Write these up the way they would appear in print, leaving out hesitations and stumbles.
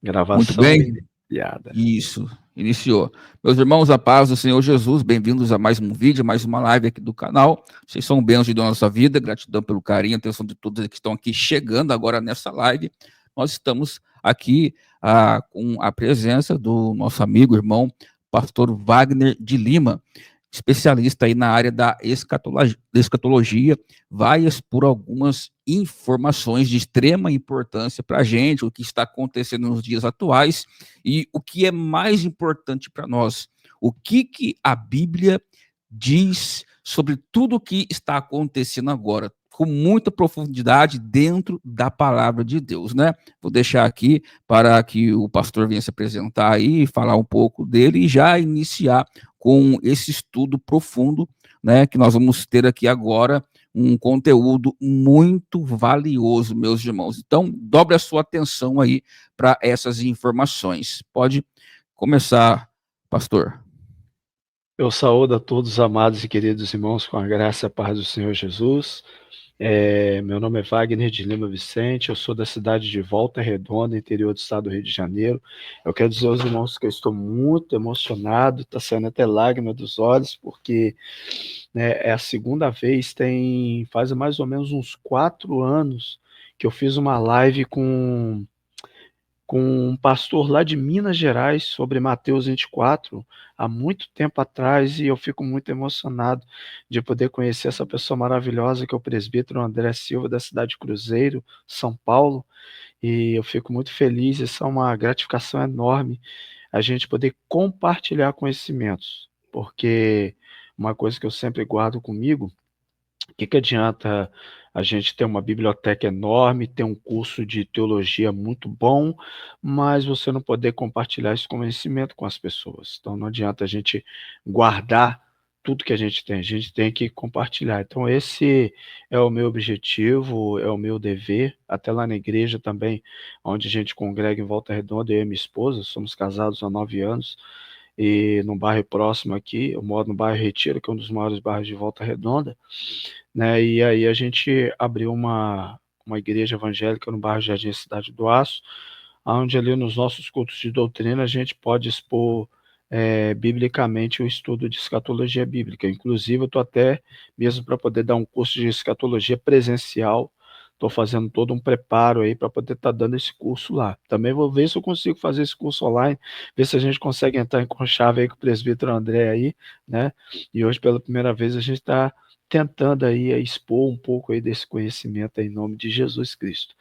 Muito Gravação bem? iniciada. Isso, iniciou. Meus irmãos, a paz do Senhor Jesus, bem-vindos a mais um vídeo, mais uma live aqui do canal. Vocês são bênçãos da nossa vida, gratidão pelo carinho, atenção de todos que estão aqui chegando agora nessa live. Nós estamos aqui com a presença do nosso amigo, irmão, pastor Wagner de Lima, especialista aí na área da escatologia, vai expor algumas informações de extrema importância para a gente, o que está acontecendo nos dias atuais e o que é mais importante para nós, o que a Bíblia diz sobre tudo o que está acontecendo agora, com muita profundidade dentro da palavra de Deus, né? Vou deixar aqui para que o pastor venha se apresentar aí, falar um pouco dele e já iniciar com esse estudo profundo, né, que nós vamos ter aqui agora, um conteúdo muito valioso, meus irmãos. Então, dobre a sua atenção aí para essas informações. Pode começar, pastor. Eu saúdo a todos os amados e queridos irmãos com a graça e a paz do Senhor Jesus. Meu nome é Wagner de Lima Vicente, eu sou da cidade de Volta Redonda, interior do estado do Rio de Janeiro. Eu quero dizer aos irmãos que eu estou muito emocionado, está saindo até lágrima dos olhos, porque é a segunda vez, faz mais ou menos uns 4 anos que eu fiz uma live com um pastor lá de Minas Gerais sobre Mateus 24, há muito tempo atrás, e eu fico muito emocionado de poder conhecer essa pessoa maravilhosa que é o presbítero André Silva, da cidade de Cruzeiro, São Paulo, e eu fico muito feliz, isso é uma gratificação enorme, a gente poder compartilhar conhecimentos, porque uma coisa que eu sempre guardo comigo, o que adianta a gente ter uma biblioteca enorme, ter um curso de teologia muito bom, mas você não poder compartilhar esse conhecimento com as pessoas? Então não adianta a gente guardar tudo que a gente tem que compartilhar. Então esse é o meu objetivo, é o meu dever, até lá na igreja também, onde a gente congrega em Volta Redonda, eu e minha esposa, somos casados há 9 anos, e num bairro próximo aqui, eu moro no bairro Retiro, que é um dos maiores bairros de Volta Redonda, né? E aí a gente abriu uma igreja evangélica no bairro Jardim Cidade do Aço, onde ali nos nossos cultos de doutrina a gente pode expor biblicamente o estudo de escatologia bíblica. Inclusive, eu estou até, mesmo para poder dar um curso de escatologia presencial, estou fazendo todo um preparo aí para poder estar dando esse curso lá. Também vou ver se eu consigo fazer esse curso online, ver se a gente consegue entrar em conchave aí com o presbítero André aí, né? E hoje, pela primeira vez, a gente está tentando aí expor um pouco aí desse conhecimento aí, em nome de Jesus Cristo.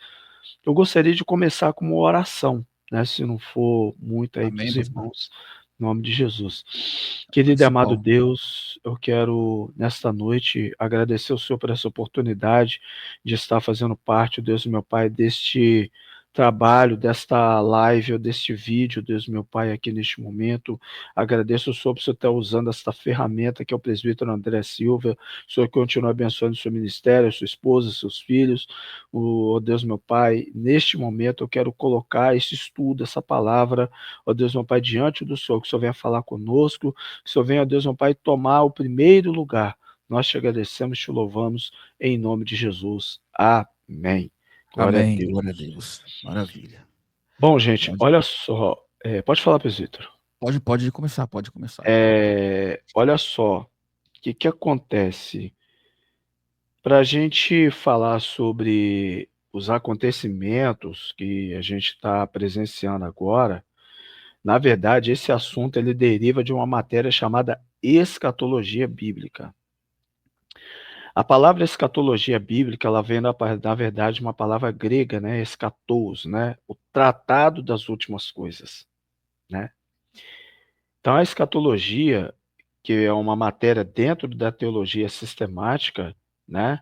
Eu gostaria de começar com uma oração, né, se não for muito aí para Amém, os pastor. irmãos, em nome de Jesus. Querido e amado Principal. Deus, eu quero nesta noite agradecer ao Senhor por essa oportunidade de estar fazendo parte, Deus meu Pai, deste trabalho, desta live ou deste vídeo, Deus meu Pai, aqui neste momento. Agradeço ao Senhor por você estar usando esta ferramenta que é o presbítero André Silva. O Senhor continue abençoando o seu ministério, a sua esposa, seus filhos. Ó Deus meu Pai, neste momento eu quero colocar esse estudo, essa palavra, ó Deus meu Pai, diante do Senhor, que o Senhor venha falar conosco, que o Senhor venha, ó Deus meu Pai, tomar o primeiro lugar. Nós te agradecemos, te louvamos, em nome de Jesus. Amém. Glória a Amém. Glória a Deus. Deus. Maravilha. Bom, gente, Pode, olha só. Pode falar, presbítero. pode começar, pode começar. Olha só, o que acontece? Para a gente falar sobre os acontecimentos que a gente está presenciando agora, na verdade, esse assunto ele deriva de uma matéria chamada escatologia bíblica. A palavra escatologia bíblica, ela vem na verdade uma palavra grega, né, escatos, né, o tratado das últimas coisas, né? Então a escatologia, que é uma matéria dentro da teologia sistemática, né,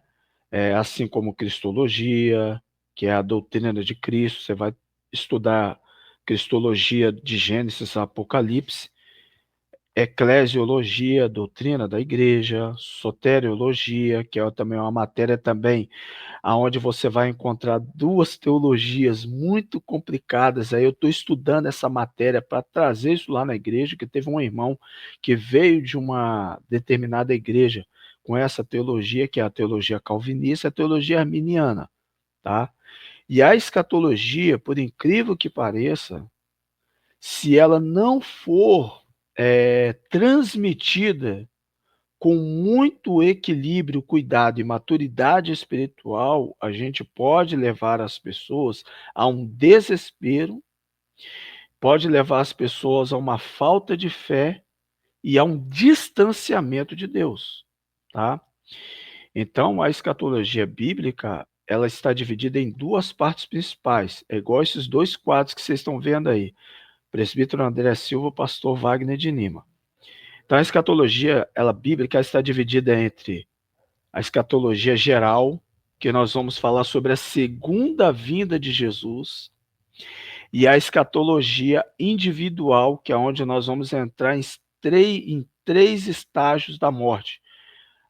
assim como cristologia, que é a doutrina de Cristo, você vai estudar cristologia de Gênesis a Apocalipse, eclesiologia, doutrina da igreja, soteriologia, que é também uma matéria também aonde você vai encontrar duas teologias muito complicadas. Aí eu estou estudando essa matéria para trazer isso lá na igreja, que teve um irmão que veio de uma determinada igreja com essa teologia, que é a teologia calvinista, a teologia arminiana, tá? E a escatologia, por incrível que pareça, se ela não for transmitida com muito equilíbrio, cuidado e maturidade espiritual, a gente pode levar as pessoas a um desespero, pode levar as pessoas a uma falta de fé e a um distanciamento de Deus, tá? Então, a escatologia bíblica, ela está dividida em duas partes principais. É igual esses dois quadros que vocês estão vendo aí. Presbítero André Silva, pastor Wagner de Lima. Então, a escatologia, ela bíblica, está dividida entre a escatologia geral, que nós vamos falar sobre a segunda vinda de Jesus, e a escatologia individual, que é onde nós vamos entrar em três estágios da morte: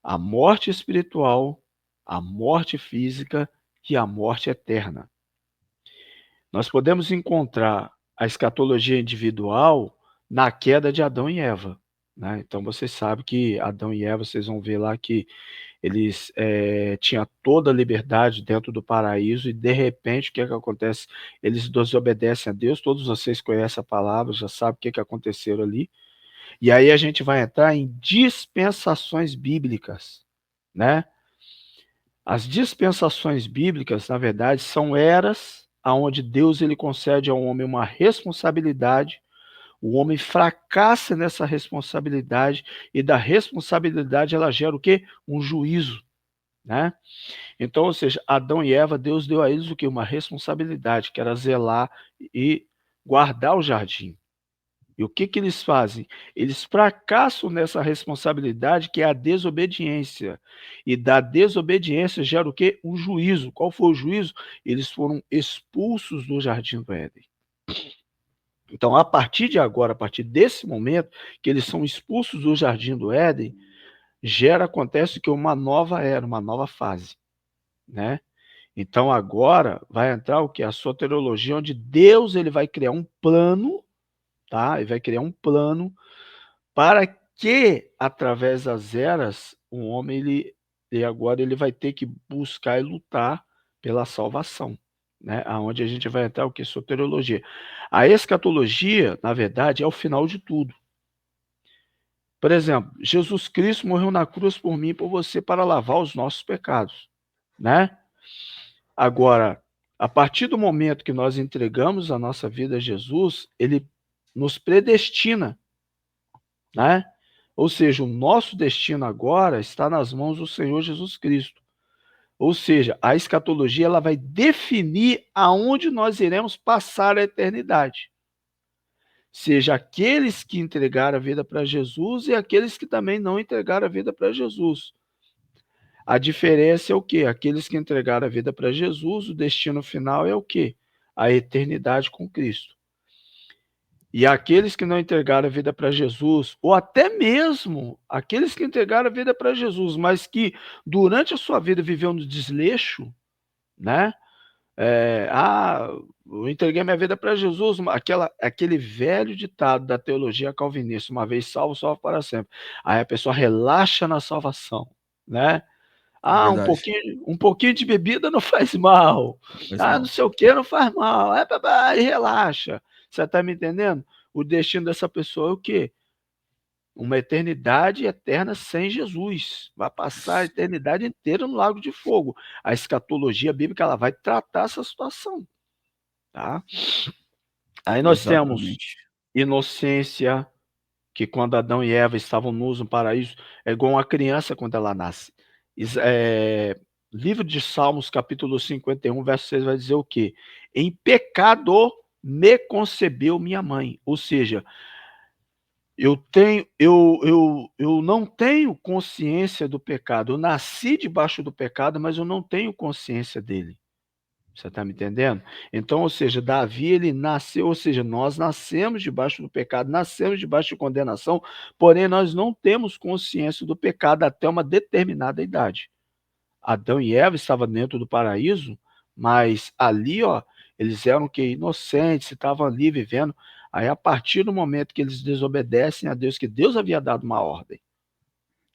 a morte espiritual, a morte física e a morte eterna. Nós podemos encontrar a escatologia individual na queda de Adão e Eva, né? Então você sabe que Adão e Eva, vocês vão ver lá que eles tinham toda a liberdade dentro do paraíso e de repente o que é que acontece? Eles desobedecem a Deus, todos vocês conhecem a palavra, já sabem o que é que aconteceu ali. E aí a gente vai entrar em dispensações bíblicas, né? As dispensações bíblicas, na verdade, são eras aonde Deus ele concede ao homem uma responsabilidade, o homem fracassa nessa responsabilidade e da responsabilidade ela gera o quê? Um juízo, né? Então, ou seja, Adão e Eva, Deus deu a eles o quê? Uma responsabilidade, que era zelar e guardar o jardim. E o que que eles fazem? Eles fracassam nessa responsabilidade, que é a desobediência. E da desobediência gera o quê? Um juízo. Qual foi o juízo? Eles foram expulsos do jardim do Éden. Então, a partir de agora, a partir desse momento, que eles são expulsos do jardim do Éden, acontece que uma nova era, uma nova fase, né? Então agora vai entrar o que? A soteriologia, onde Deus ele vai criar um plano, tá? Ele vai criar um plano para que, através das eras, o homem ele agora ele vai ter que buscar e lutar pela salvação, né? Aonde a gente vai entrar o que? Soteriologia. A escatologia, na verdade, é o final de tudo. Por exemplo, Jesus Cristo morreu na cruz por mim e por você para lavar os nossos pecados, né? Agora, a partir do momento que nós entregamos a nossa vida a Jesus, ele nos predestina, né? Ou seja, o nosso destino agora está nas mãos do Senhor Jesus Cristo. Ou seja, a escatologia ela vai definir aonde nós iremos passar a eternidade. Seja aqueles que entregaram a vida para Jesus e aqueles que também não entregaram a vida para Jesus. A diferença é o quê? Aqueles que entregaram a vida para Jesus, o destino final é o quê? A eternidade com Cristo. E aqueles que não entregaram a vida para Jesus, ou até mesmo aqueles que entregaram a vida para Jesus, mas que durante a sua vida viveu no desleixo, né? Eu entreguei minha vida para Jesus, aquele velho ditado da teologia calvinista, uma vez salvo, salvo para sempre. Aí a pessoa relaxa na salvação, né? Verdade. Um pouquinho de bebida não faz mal. Faz mal. Não sei o que não faz mal. Aí relaxa. Você está me entendendo? O destino dessa pessoa é o quê? Uma eternidade eterna sem Jesus. Vai passar a eternidade inteira no lago de fogo. A escatologia bíblica ela vai tratar essa situação. Tá? Aí nós temos Exatamente. inocência, que quando Adão e Eva estavam nus no paraíso, é igual uma criança quando ela nasce. Livro de Salmos, capítulo 51, verso 6, vai dizer o quê? Em pecado me concebeu minha mãe. Ou seja, eu não tenho consciência do pecado. Eu nasci debaixo do pecado, mas eu não tenho consciência dele. Você está me entendendo? Então, ou seja, Davi, ele nasceu, ou seja, nós nascemos debaixo do pecado, nascemos debaixo de condenação, porém nós não temos consciência do pecado até uma determinada idade. Adão e Eva estavam dentro do paraíso, mas ali, ó, eles eram que inocentes, estavam ali vivendo. Aí, a partir do momento que eles desobedecem a Deus, que Deus havia dado uma ordem,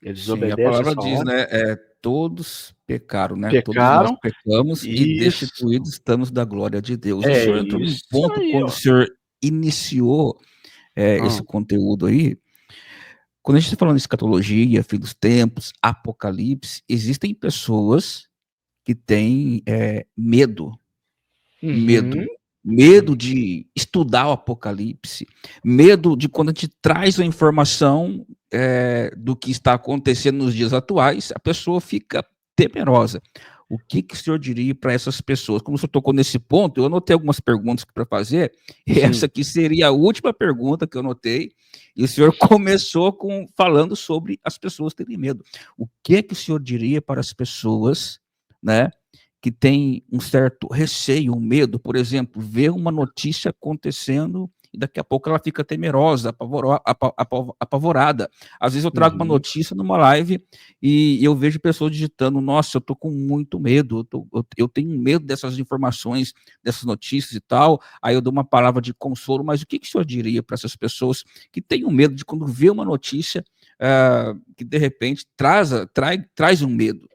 eles Sim, a desobedecem palavra essa diz, ordem. né? todos pecaram, né? Todos nós Pecaram. pecamos e Isso. destituídos estamos da glória de Deus. O É senhor entrou num isso ponto aí, quando o ó. senhor iniciou, Hã. esse conteúdo aí. Quando a gente está falando de escatologia, fim dos tempos, apocalipse, existem pessoas que têm, medo. Uhum. Medo. Medo de estudar o Apocalipse, medo de quando a gente traz a informação, do que está acontecendo nos dias atuais, a pessoa fica temerosa. O que que o senhor diria para essas pessoas? Como o senhor tocou nesse ponto, eu anotei algumas perguntas para fazer, e essa Sim. aqui seria a última pergunta que eu anotei, e o senhor começou falando sobre as pessoas terem medo. O que é que o senhor diria para as pessoas, né, que tem um certo receio, um medo, por exemplo, ver uma notícia acontecendo e daqui a pouco ela fica temerosa, apavorada. Às vezes eu trago uma Uhum. notícia numa live e eu vejo pessoas digitando: nossa, eu tô com muito medo, eu tenho medo dessas informações, dessas notícias e tal. Aí eu dou uma palavra de consolo, mas o que que o senhor diria para essas pessoas que têm um medo de quando vê uma notícia, que de repente traz um medo?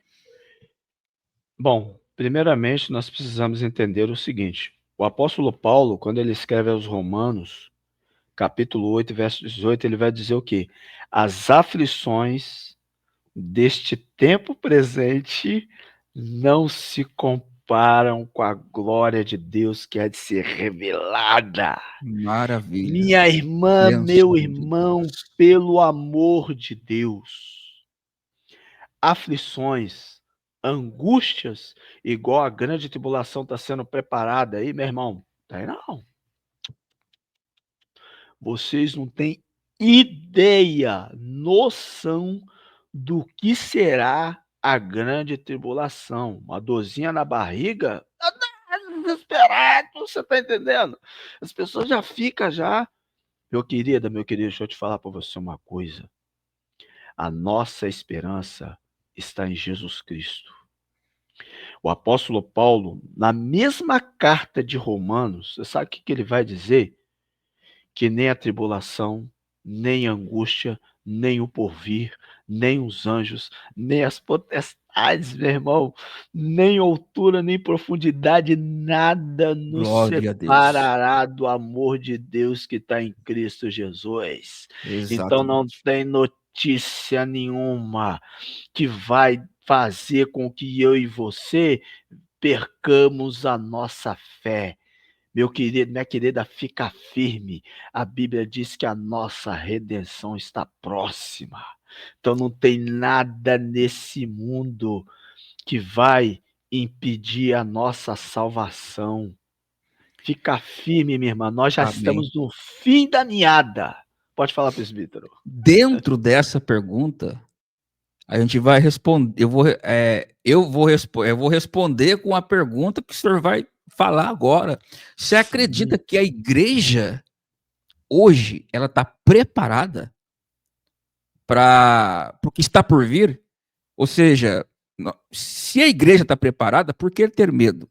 Bom, primeiramente nós precisamos entender o seguinte: o apóstolo Paulo, quando ele escreve aos Romanos, capítulo 8, verso 18, ele vai dizer o quê? As aflições deste tempo presente não se comparam com a glória de Deus que há de ser revelada. Maravilha. Minha irmã, meu Bênção de irmão, Deus. pelo amor de Deus, aflições, angústias, igual a grande tribulação está sendo preparada aí, meu irmão, tá aí não. Vocês não têm ideia, noção do que será a grande tribulação. Uma dorzinha na barriga, desesperado, você está entendendo? As pessoas já ficam já. Meu querido, deixa eu te falar para você uma coisa. A nossa esperança está em Jesus Cristo. O apóstolo Paulo, na mesma carta de Romanos, você sabe o que ele vai dizer? Que nem a tribulação, nem a angústia, nem o porvir, nem os anjos, nem as potestades, meu irmão, nem altura, nem profundidade, nada nos Glória a Deus. separará do amor de Deus que está em Cristo Jesus. Então não Exatamente. tem notícia nenhuma que vai fazer com que eu e você percamos a nossa fé. Meu querido, minha querida, fica firme. A Bíblia diz que a nossa redenção está próxima. Então não tem nada nesse mundo que vai impedir a nossa salvação. Fica firme, minha irmã. Nós já Amém. estamos no fim da meada. Pode falar, presbítero. Dentro dessa pergunta, a gente vai responder. Eu vou responder com a pergunta que o senhor vai falar agora. Você Sim. acredita que a igreja hoje ela está preparada para o que está por vir? Ou seja, se a igreja está preparada, por que ter medo?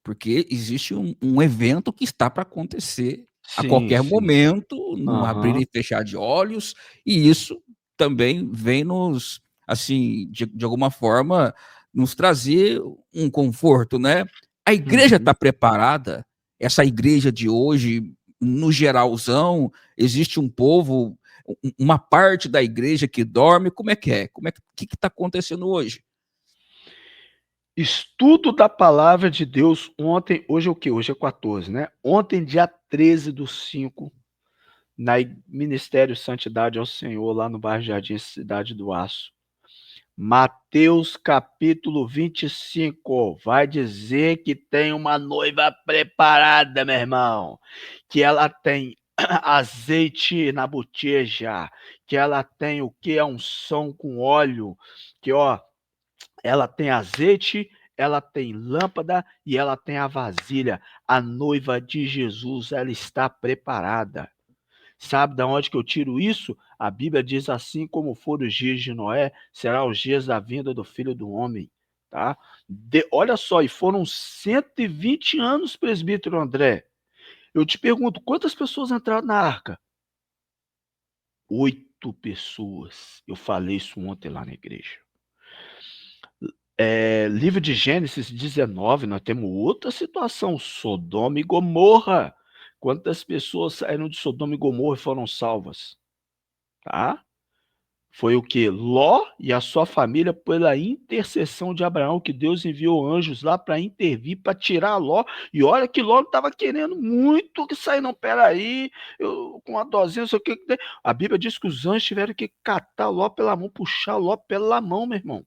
Porque existe um evento que está para acontecer a Sim, qualquer sim. momento, num abrir Aham. e fechar de olhos, e isso também vem nos, assim, de alguma forma, nos trazer um conforto, né? A igreja Uhum. está preparada, essa igreja de hoje, no geralzão, existe um povo, uma parte da igreja que dorme, como é que é? Como é que está acontecendo hoje? Estudo da palavra de Deus ontem, hoje é o quê? Hoje é 14, né? Ontem, dia 13/5, na Ministério Santidade ao Senhor, lá no bairro Jardim, Cidade do Aço. Mateus capítulo 25 vai dizer que tem uma noiva preparada, meu irmão, que ela tem azeite na boteja, que ela tem o que? A unção com óleo, que ó, ela tem azeite, ela tem lâmpada e ela tem a vasilha. A noiva de Jesus, ela está preparada. Sabe da onde que eu tiro isso? A Bíblia diz: assim como foram os dias de Noé, será os dias da vinda do Filho do Homem. Tá? Olha só, e foram 120 anos, presbítero André. Eu te pergunto, quantas pessoas entraram na arca? 8 pessoas. Eu falei isso ontem lá na igreja. Livro de Gênesis 19, nós temos outra situação, Sodoma e Gomorra. Quantas pessoas saíram de Sodoma e Gomorra e foram salvas? Tá? Foi o que? Ló e a sua família, pela intercessão de Abraão, que Deus enviou anjos lá para intervir, para tirar Ló. E olha que Ló estava querendo muito que sair. Não, peraí, eu com uma dosinha, não sei o que. A Bíblia diz que os anjos tiveram que catar Ló pela mão, puxar Ló pela mão, meu irmão.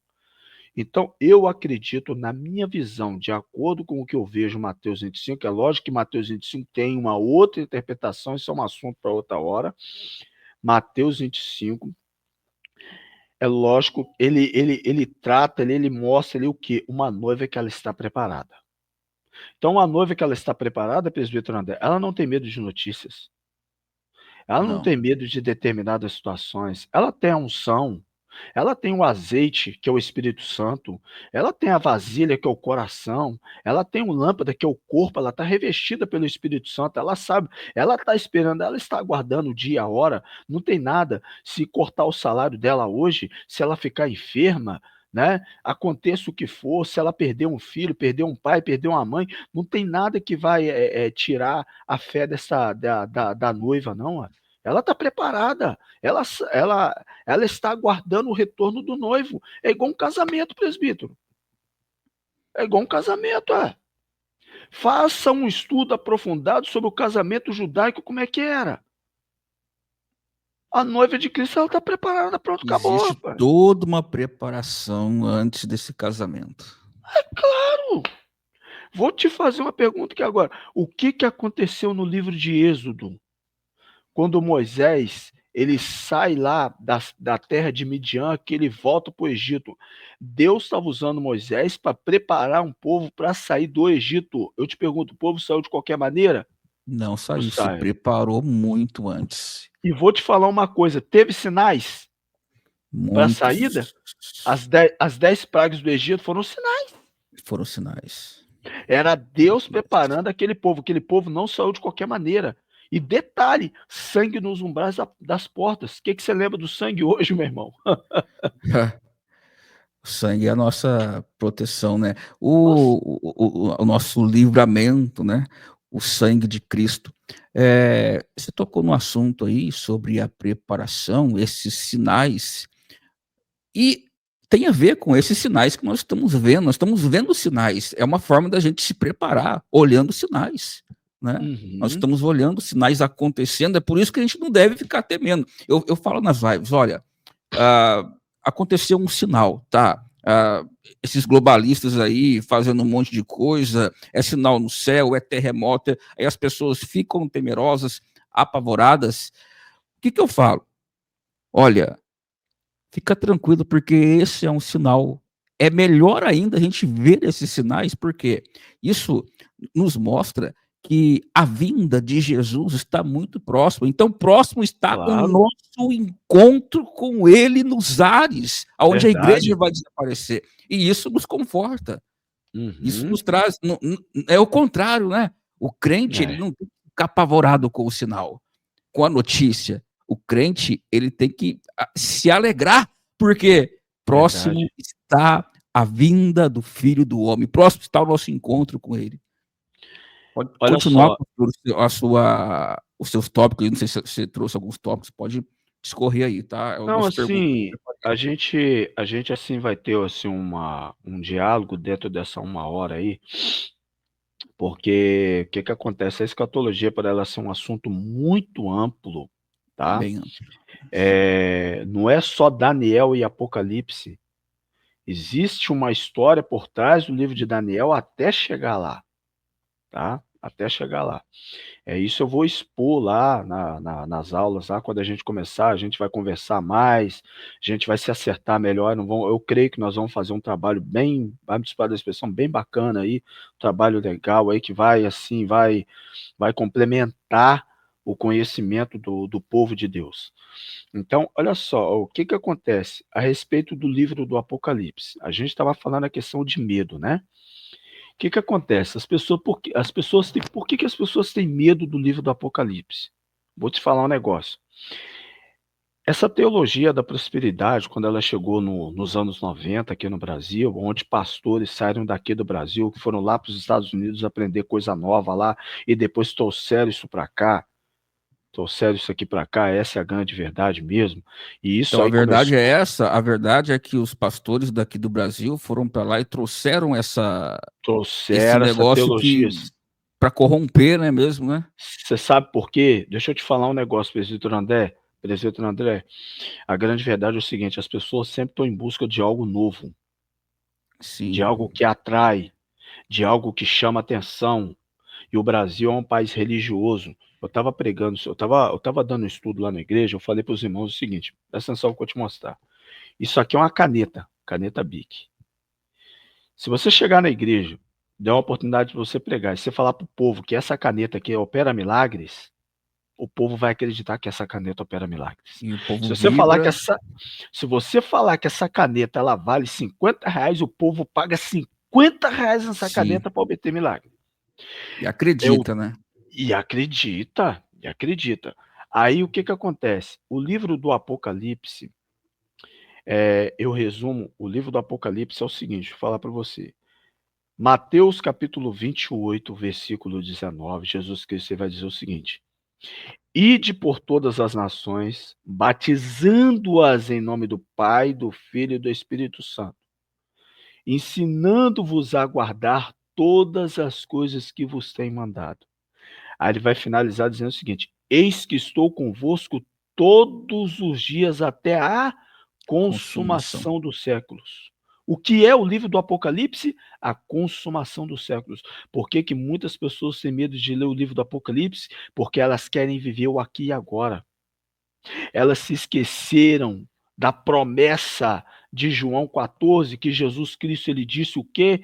Então, eu acredito, na minha visão, de acordo com o que eu vejo em Mateus 25, é lógico que Mateus 25 tem uma outra interpretação, isso é um assunto para outra hora. Mateus 25, é lógico, ele trata, ele mostra ali o quê? Uma noiva que ela está preparada. Então, uma noiva que ela está preparada, presbítero André, ela não tem medo de notícias, ela não Não. tem medo de determinadas situações, ela tem a unção, ela tem o azeite, que é o Espírito Santo, ela tem a vasilha, que é o coração, ela tem o lâmpada, que é o corpo, ela está revestida pelo Espírito Santo, ela sabe, ela está esperando, ela está aguardando o dia, a hora, não tem nada. Se cortar o salário dela hoje, se ela ficar enferma, né? Aconteça o que for, se ela perder um filho, perder um pai, perder uma mãe, não tem nada que vai tirar a fé da noiva, não. Ó. Ela está preparada, ela está aguardando o retorno do noivo. É igual um casamento, presbítero. É igual um casamento, é. Faça um estudo aprofundado sobre o casamento judaico, como é que era. A noiva de Cristo, ela está preparada, pronto, acabou, Existe rapaz. toda uma preparação antes desse casamento. Claro. Vou te fazer uma pergunta aqui agora. O que aconteceu no livro de Êxodo? Quando Moisés ele sai lá da terra de Midian, que ele volta para o Egito. Deus estava usando Moisés para preparar um povo para sair do Egito. Eu te pergunto, o povo saiu de qualquer maneira? Não Não saiu, se sai. preparou muito antes. E vou te falar uma coisa: teve sinais para a saída? Muitos As 10 pragas do Egito foram sinais. foram sinais. Era Deus preparando aquele povo não saiu de qualquer maneira. E detalhe, sangue nos umbrais das portas. O que você lembra do sangue hoje, meu irmão? O sangue é a nossa proteção, né? Nossa, O nosso livramento, né? O sangue de Cristo. Você tocou no assunto aí sobre a preparação, esses sinais, e tem a ver com esses sinais que nós estamos vendo. Nós estamos vendo sinais. É uma forma da gente se preparar, olhando sinais, né? Nós uhum, estamos olhando sinais acontecendo. É por isso que a gente não deve ficar temendo. Eu falo nas lives, olha, aconteceu um sinal, tá? Esses globalistas aí fazendo um monte de coisa, é sinal no céu, é terremoto, aí as pessoas ficam temerosas, apavoradas. O que eu falo? Olha, fica tranquilo, porque esse é um sinal. É melhor ainda a gente ver esses sinais, porque isso nos mostra que a vinda de Jesus está muito próximo. Então, próximo está o claro, nosso encontro com Ele nos ares, onde a igreja verdade. vai desaparecer. E isso nos conforta. Isso Uhum, nos traz. É o contrário, né? O crente, ele é, não tem que ficar apavorado com o sinal, com a notícia. O crente, ele tem que se alegrar, porque próximo verdade. está a vinda do Filho do Homem, próximo está o nosso encontro com ele. Pode Olha continuar só, com os seus tópicos, não sei se você trouxe alguns tópicos, pode discorrer aí, tá? É não, algumas perguntas que eu assim, preparei. a gente assim vai ter assim um diálogo dentro dessa 1 hora aí, porque o que que acontece? A escatologia, para ela ser um assunto muito amplo, tá? Bem, Não é só Daniel e Apocalipse. Existe uma história por trás do livro de Daniel até chegar lá, tá? Até chegar lá. Isso eu vou expor lá nas aulas, lá quando a gente começar, a gente vai conversar mais, a gente vai se acertar melhor. Não vão, eu creio que nós vamos fazer um trabalho bem, vai me desculpar da expressão, bem bacana aí, um trabalho legal aí que vai assim, vai complementar o conhecimento do povo de Deus. Então, olha só, o que que acontece a respeito do livro do Apocalipse? A gente estava falando a questão de medo, né? O que que acontece? Por que que as pessoas têm medo do livro do Apocalipse? Vou te falar um negócio. Essa teologia da prosperidade, quando ela chegou nos anos 90 aqui no Brasil, onde pastores saíram daqui do Brasil, que foram lá para os Estados Unidos aprender coisa nova lá, e depois trouxeram isso para cá, trouxeram isso aqui para cá, essa é a grande verdade mesmo. E isso Então a aí verdade começou, é essa, a verdade é que os pastores daqui do Brasil foram para lá e trouxeram esse trouxeram essa negócio teologia. que para corromper, né, mesmo, né? Você sabe por quê? Deixa eu te falar um negócio, presbítero André. Presbítero André, a grande verdade é o seguinte: as pessoas sempre estão em busca de algo novo, de Sim. algo que atrai, de algo que chama atenção. E o Brasil é um país religioso. Eu estava pregando, eu tava dando um estudo lá na igreja, eu falei para os irmãos o seguinte: presta atenção que eu vou te mostrar. Isso aqui é uma caneta, caneta Bic. Se você chegar na igreja, der uma oportunidade de você pregar, e você falar para o povo que essa caneta aqui opera milagres, o povo vai acreditar que essa caneta opera milagres. E o povo Se você falar que vibra, essa, se você falar que essa caneta ela vale R$ 50, o povo paga R$ 50 nessa sim, caneta para obter milagre. e Eu, acredita, né? e acredita, e acredita. Aí o que que acontece? O livro do Apocalipse, eu resumo, o livro do Apocalipse é o seguinte, vou falar para você. Mateus capítulo 28, versículo 19, Jesus Cristo vai dizer o seguinte: Ide por todas as nações, batizando-as em nome do Pai, do Filho e do Espírito Santo, ensinando-vos a guardar todas as coisas que vos tenho mandado. Aí ele vai finalizar dizendo o seguinte: Eis que estou convosco todos os dias até a Consumação. consumação dos séculos. O que é o livro do Apocalipse? A consumação dos séculos. Por que que muitas pessoas têm medo de ler o livro do Apocalipse? Porque elas querem viver o aqui e agora. Elas se esqueceram da promessa de João 14, que Jesus Cristo ele disse o quê?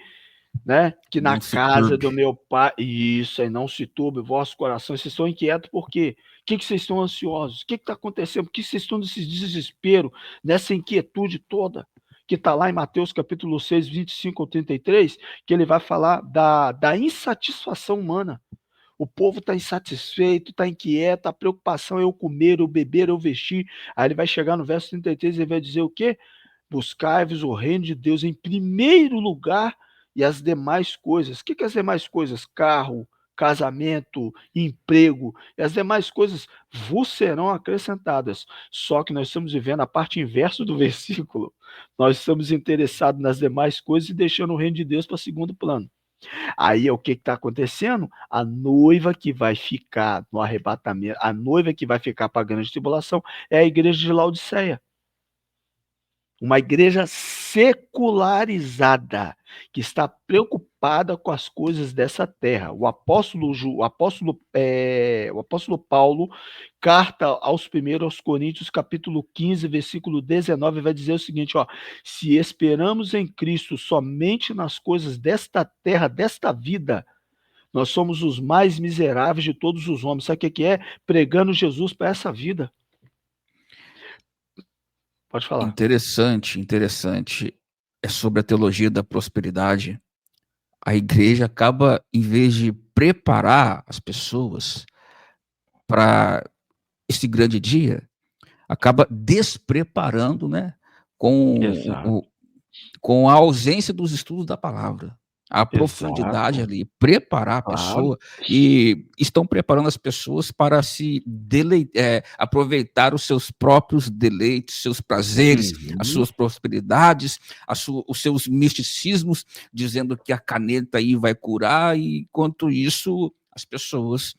Né? Que na Não se casa do turbe. meu pai, isso aí, não se turbe o vosso coração. Vocês estão inquietos por quê? O que que vocês estão ansiosos? O que está acontecendo? Por que vocês estão nesse desespero, nessa inquietude toda? Que está lá em Mateus capítulo 6, 25 ao 33, que ele vai falar da insatisfação humana. O povo está insatisfeito, está inquieto, a preocupação é eu comer, eu beber, eu vestir. Aí ele vai chegar no verso 33 e ele vai dizer o quê? Buscai-vos o reino de Deus em primeiro lugar e as demais coisas. O que que é as demais coisas? Carro, casamento, emprego, e as demais coisas vos serão acrescentadas. Só que nós estamos vivendo a parte inversa do versículo. Nós estamos interessados nas demais coisas e deixando o reino de Deus para segundo plano. Aí o que está acontecendo? A noiva que vai ficar no arrebatamento, a noiva que vai ficar para a grande tribulação é a igreja de Laodiceia. Uma igreja secularizada, que está preocupada com as coisas dessa terra. O apóstolo Paulo, carta aos primeiros aos Coríntios, capítulo 15, versículo 19, vai dizer o seguinte, ó: se esperamos em Cristo somente nas coisas desta terra, desta vida, nós somos os mais miseráveis de todos os homens. Sabe o que é? Pregando Jesus para essa vida. Pode falar. Interessante, interessante. É sobre a teologia da prosperidade. A igreja acaba, em vez de preparar as pessoas para esse grande dia, acaba despreparando, né, com, Exato, com a ausência dos estudos da palavra. A profundidade exato, ali, preparar a claro. pessoa, e estão preparando as pessoas para aproveitar os seus próprios deleites, seus prazeres, as Uhum. suas prosperidades, os seus misticismos, dizendo que a caneta aí vai curar, e enquanto isso, as pessoas,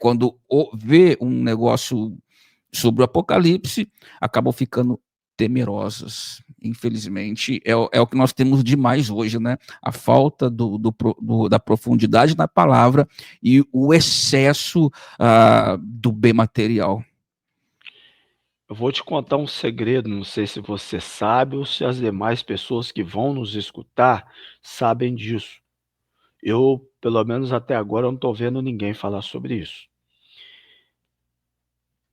quando vê um negócio sobre o Apocalipse, acabam ficando temerosas. Infelizmente, é o que nós temos de mais hoje, né? A falta da profundidade na palavra e o excesso do bem material. Eu vou te contar um segredo, não sei se você sabe ou se as demais pessoas que vão nos escutar sabem disso. Eu, pelo menos até agora, não estou vendo ninguém falar sobre isso.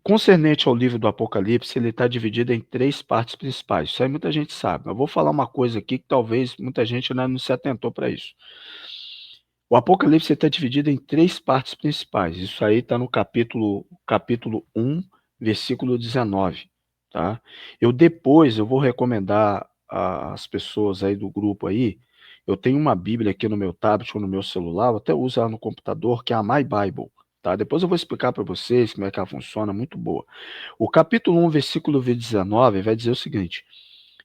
Concernente ao livro do Apocalipse, ele está dividido em três partes principais. Isso aí muita gente sabe. Eu vou falar uma coisa aqui que talvez muita gente ainda não se atentou para isso. O Apocalipse está dividido em três partes principais. Isso aí está no capítulo 1, versículo 19. tá? Eu vou recomendar às pessoas aí do grupo aí, eu tenho uma Bíblia aqui no meu tablet ou no meu celular, eu até uso ela no computador, que é a My Bible, tá? Depois eu vou explicar para vocês como é que ela funciona, muito boa. O capítulo 1, versículo 19, vai dizer o seguinte,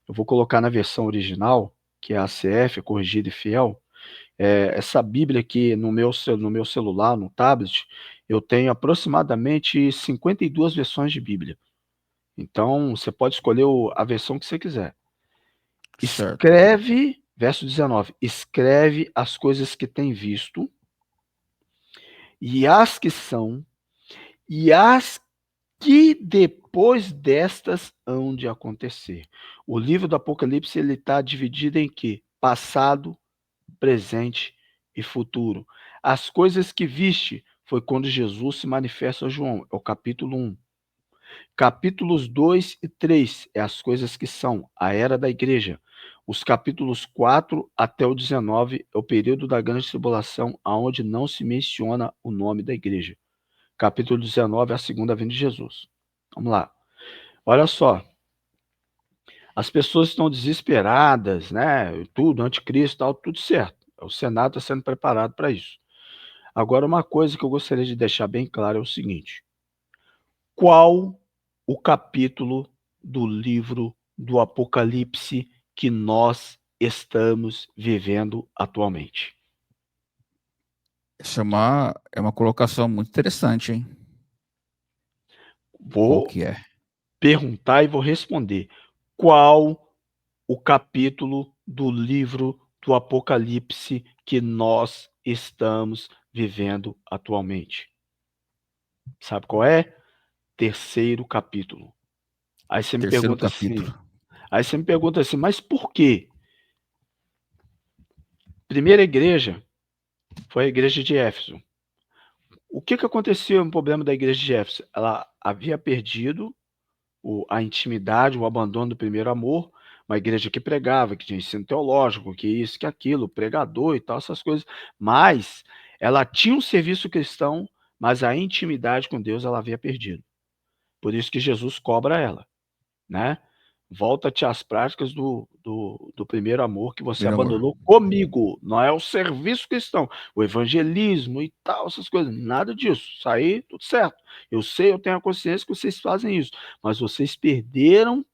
eu vou colocar na versão original, que é a CF, Corrigida e Fiel. Essa Bíblia aqui no meu celular, no tablet, eu tenho aproximadamente 52 versões de Bíblia. Então, você pode escolher a versão que você quiser. Certo. Escreve, verso 19, escreve as coisas que tem visto, e as que são, e as que depois destas hão de acontecer. O livro do Apocalipse ele está dividido em quê? Passado, presente e futuro. As coisas que viste foi quando Jesus se manifesta a João, é o capítulo 1. Capítulos 2 e 3 é as coisas que são, a era da igreja. Os capítulos 4 até o 19 é o período da grande tribulação, aonde não se menciona o nome da igreja. Capítulo 19 é a segunda vinda de Jesus. Vamos lá. Olha só. As pessoas estão desesperadas, né? Tudo, anticristo, tal, tudo certo. O Senado está sendo preparado para isso. Agora, uma coisa que eu gostaria de deixar bem claro é o seguinte: qual o capítulo do livro do Apocalipse que nós estamos vivendo atualmente? Essa é uma colocação muito interessante, hein? Qual Vou que é? perguntar e vou responder. Qual o capítulo do livro do Apocalipse que nós estamos vivendo atualmente? Sabe qual é? Terceiro capítulo. Aí você me Terceiro pergunta capítulo. assim, mas por quê? Primeira igreja foi a igreja de Éfeso. O que aconteceu no problema da igreja de Éfeso? Ela havia perdido a intimidade, o abandono do primeiro amor, uma igreja que pregava, que tinha ensino teológico, que isso, que aquilo, pregador e tal, essas coisas, mas ela tinha um serviço cristão, mas a intimidade com Deus ela havia perdido. Por isso que Jesus cobra ela, né? Volta-te às práticas do primeiro amor que você Primeiro amor. abandonou comigo. Não é o serviço cristão, o evangelismo e tal, essas coisas. Nada disso. Isso aí, tudo certo. Eu sei, eu tenho a consciência que vocês fazem isso. Mas vocês perderam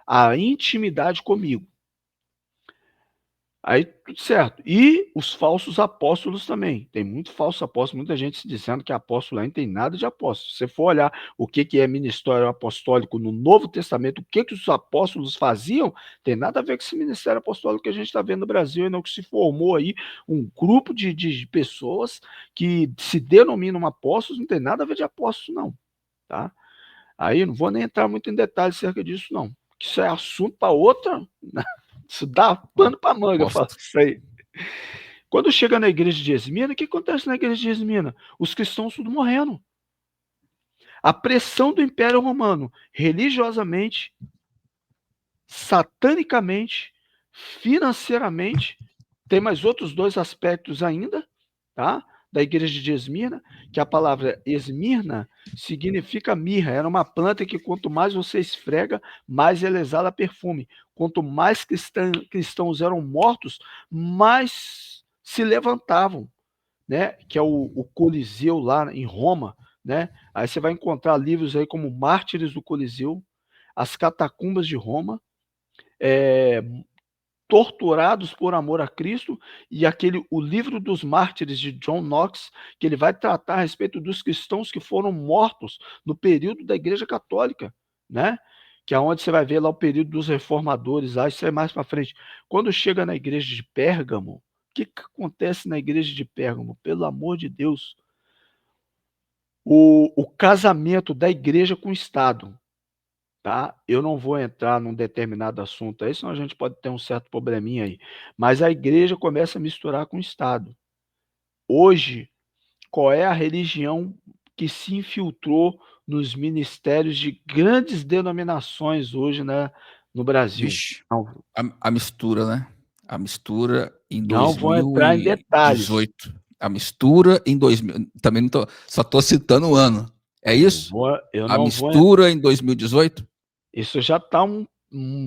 a intimidade comigo. Aí, tudo certo. E os falsos apóstolos também. Tem muito falso apóstolo, muita gente se dizendo que apóstolo aí não tem nada de apóstolo. Se você for olhar o que é ministério apostólico no Novo Testamento, o que os apóstolos faziam, tem nada a ver com esse ministério apostólico que a gente está vendo no Brasil, e não que se formou aí um grupo de pessoas que se denominam apóstolos, não tem nada a ver de apóstolo, não. Tá? Aí não vou nem entrar muito em detalhes acerca disso, não. Isso é assunto para outra. Isso dá pano para manga, fala Aposto. isso aí. Quando chega na igreja de Esmina, o que acontece na igreja de Esmina? Os cristãos tudo morrendo. A pressão do Império Romano, religiosamente, satanicamente, financeiramente, tem mais outros dois aspectos ainda, tá? Da igreja de Esmirna, que a palavra Esmirna significa mirra. Era uma planta que quanto mais você esfrega, mais ela exala perfume. Quanto mais cristãos eram mortos, mais se levantavam, né? Que é o Coliseu lá em Roma, né? Aí você vai encontrar livros aí como Mártires do Coliseu, As Catacumbas de Roma, é, torturados por amor a Cristo, e o livro dos mártires de John Knox, que ele vai tratar a respeito dos cristãos que foram mortos no período da Igreja Católica, né? Que é onde você vai ver lá o período dos reformadores, lá, isso é mais para frente. Quando chega na igreja de Pérgamo, o que acontece na igreja de Pérgamo? Pelo amor de Deus, o casamento da igreja com o Estado. Tá? Eu não vou entrar num determinado assunto aí, senão a gente pode ter um certo probleminha aí. Mas a igreja começa a misturar com o Estado. Hoje, qual é a religião que se infiltrou nos ministérios de grandes denominações hoje, né, no Brasil? Vixe. Não, A mistura, né? A mistura em não vou entrar em detalhes. 2018. A mistura em 2000. Também não tô, só estou citando o ano. É isso? Eu A não vou, mistura em 2018? Isso já está um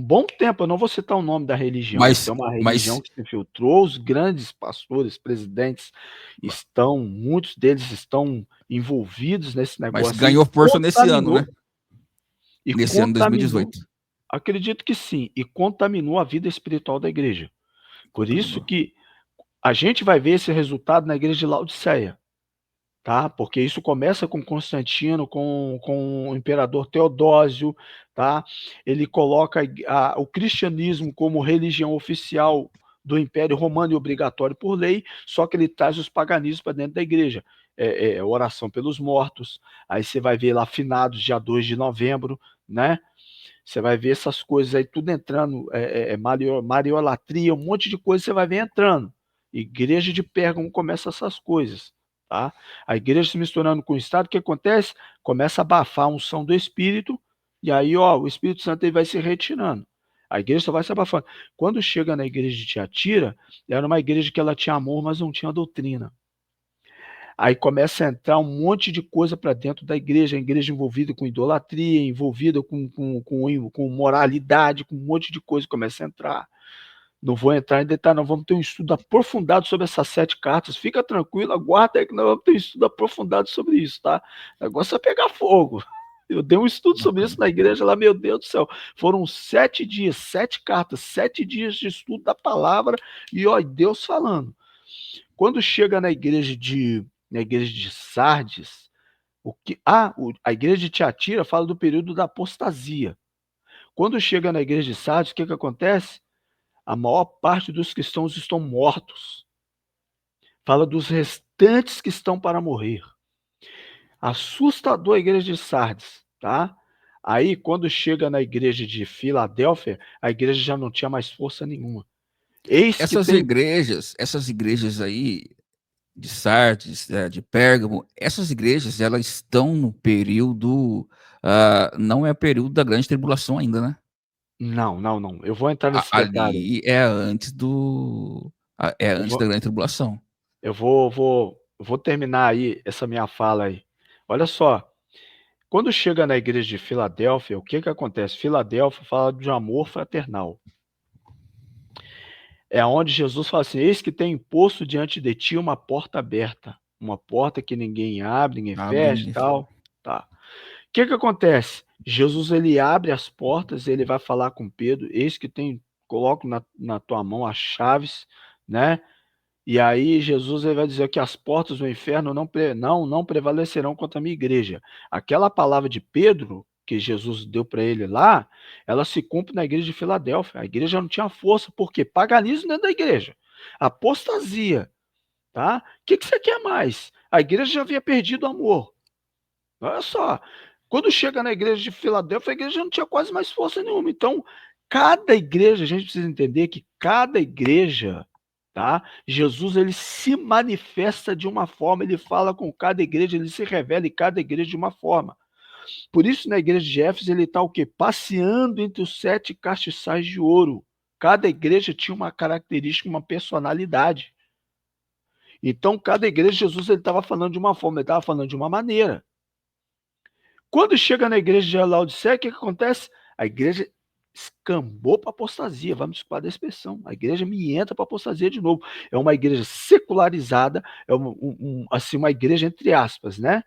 bom tempo. Eu não vou citar o nome da religião, mas tem uma religião Mas, que se infiltrou. Os grandes pastores, presidentes muitos deles estão envolvidos nesse mas negócio e ganhou força nesse ano, né? Nesse ano contaminou. 2018. Acredito que sim, e contaminou a vida espiritual da igreja. Por isso Contaminou. que a gente vai ver esse resultado na igreja de Laodiceia, tá? Porque isso começa com Constantino, com o imperador Teodósio, tá? Ele coloca o cristianismo como religião oficial do Império Romano e obrigatório por lei, só que ele traz os paganismos para dentro da igreja. Oração pelos mortos, aí você vai ver lá finados dia 2 de novembro, né? Você vai ver essas coisas aí tudo entrando, mariolatria, um monte de coisa você vai ver entrando. Igreja de Pérgamo começa essas coisas, tá? A igreja se misturando com o Estado, o que acontece? Começa a abafar a unção do Espírito, e aí, ó, o Espírito Santo ele vai se retirando. A igreja só vai se abafando. Quando chega na igreja de Tiatira, era uma igreja que ela tinha amor, mas não tinha doutrina. Aí começa a entrar um monte de coisa para dentro da igreja, a igreja envolvida com idolatria, envolvida com moralidade, com um monte de coisa começa a entrar. Não vou entrar em detalhe, nós vamos ter um estudo aprofundado sobre essas 7 cartas. Fica tranquilo, aguarda aí que nós vamos ter um estudo aprofundado sobre isso, tá? O negócio é pegar fogo. Eu dei um estudo sobre isso Bacana. na igreja lá, meu Deus do céu. Foram 7 dias, 7 cartas, 7 dias de estudo da palavra e, ó, Deus falando. Quando chega na igreja de Sardes, a igreja de Tiatira fala do período da apostasia. Quando chega na igreja de Sardes, o que acontece? A maior parte dos cristãos estão mortos. Fala dos restantes que estão para morrer. Assustador a igreja de Sardes, tá? Aí, quando chega na igreja de Filadélfia, a igreja já não tinha mais força nenhuma. Eis que tem. Essas igrejas aí de Sardes, de Pérgamo, essas igrejas, elas estão no período, não é período da grande tribulação ainda, né? Não, não, não. Eu vou entrar nesse detalhe. Ali é antes é Eu antes vou, da grande tribulação. eu vou terminar aí essa minha fala aí. Olha só, quando chega na igreja de Filadélfia, o que acontece? Filadélfia fala de amor fraternal. É onde Jesus fala assim: eis que tem imposto diante de ti uma porta aberta, uma porta que ninguém abre, ninguém Abre fecha, e ninguém. tal, tá? O que acontece? Jesus ele abre as portas, ele vai falar com Pedro: eis que tem, coloco na tua mão as chaves, né? E aí Jesus ele vai dizer que as portas do inferno não prevalecerão contra a minha igreja. Aquela palavra de Pedro que Jesus deu para ele lá, ela se cumpre na igreja de Filadélfia. A igreja não tinha força, porque paganismo dentro da igreja, apostasia, tá? O que você quer mais? A igreja já havia perdido o amor. Olha só, quando chega na igreja de Filadélfia, a igreja não tinha quase mais força nenhuma. Então, cada igreja, a gente precisa entender que cada igreja, tá? Jesus ele se manifesta de uma forma, ele fala com cada igreja, ele se revela em cada igreja de uma forma. Por isso, na igreja de Éfeso, ele está o quê? Passeando entre os 7 castiçais de ouro. Cada igreja tinha uma característica, uma personalidade. Então, cada igreja, Jesus ele estava falando de uma forma, ele estava falando de uma maneira. Quando chega na igreja de Laodiceia, o que acontece? A igreja escambou para apostasia, vamos desculpar da expressão. A igreja me entra para apostasia de novo. É uma igreja secularizada, é assim, uma igreja entre aspas, né?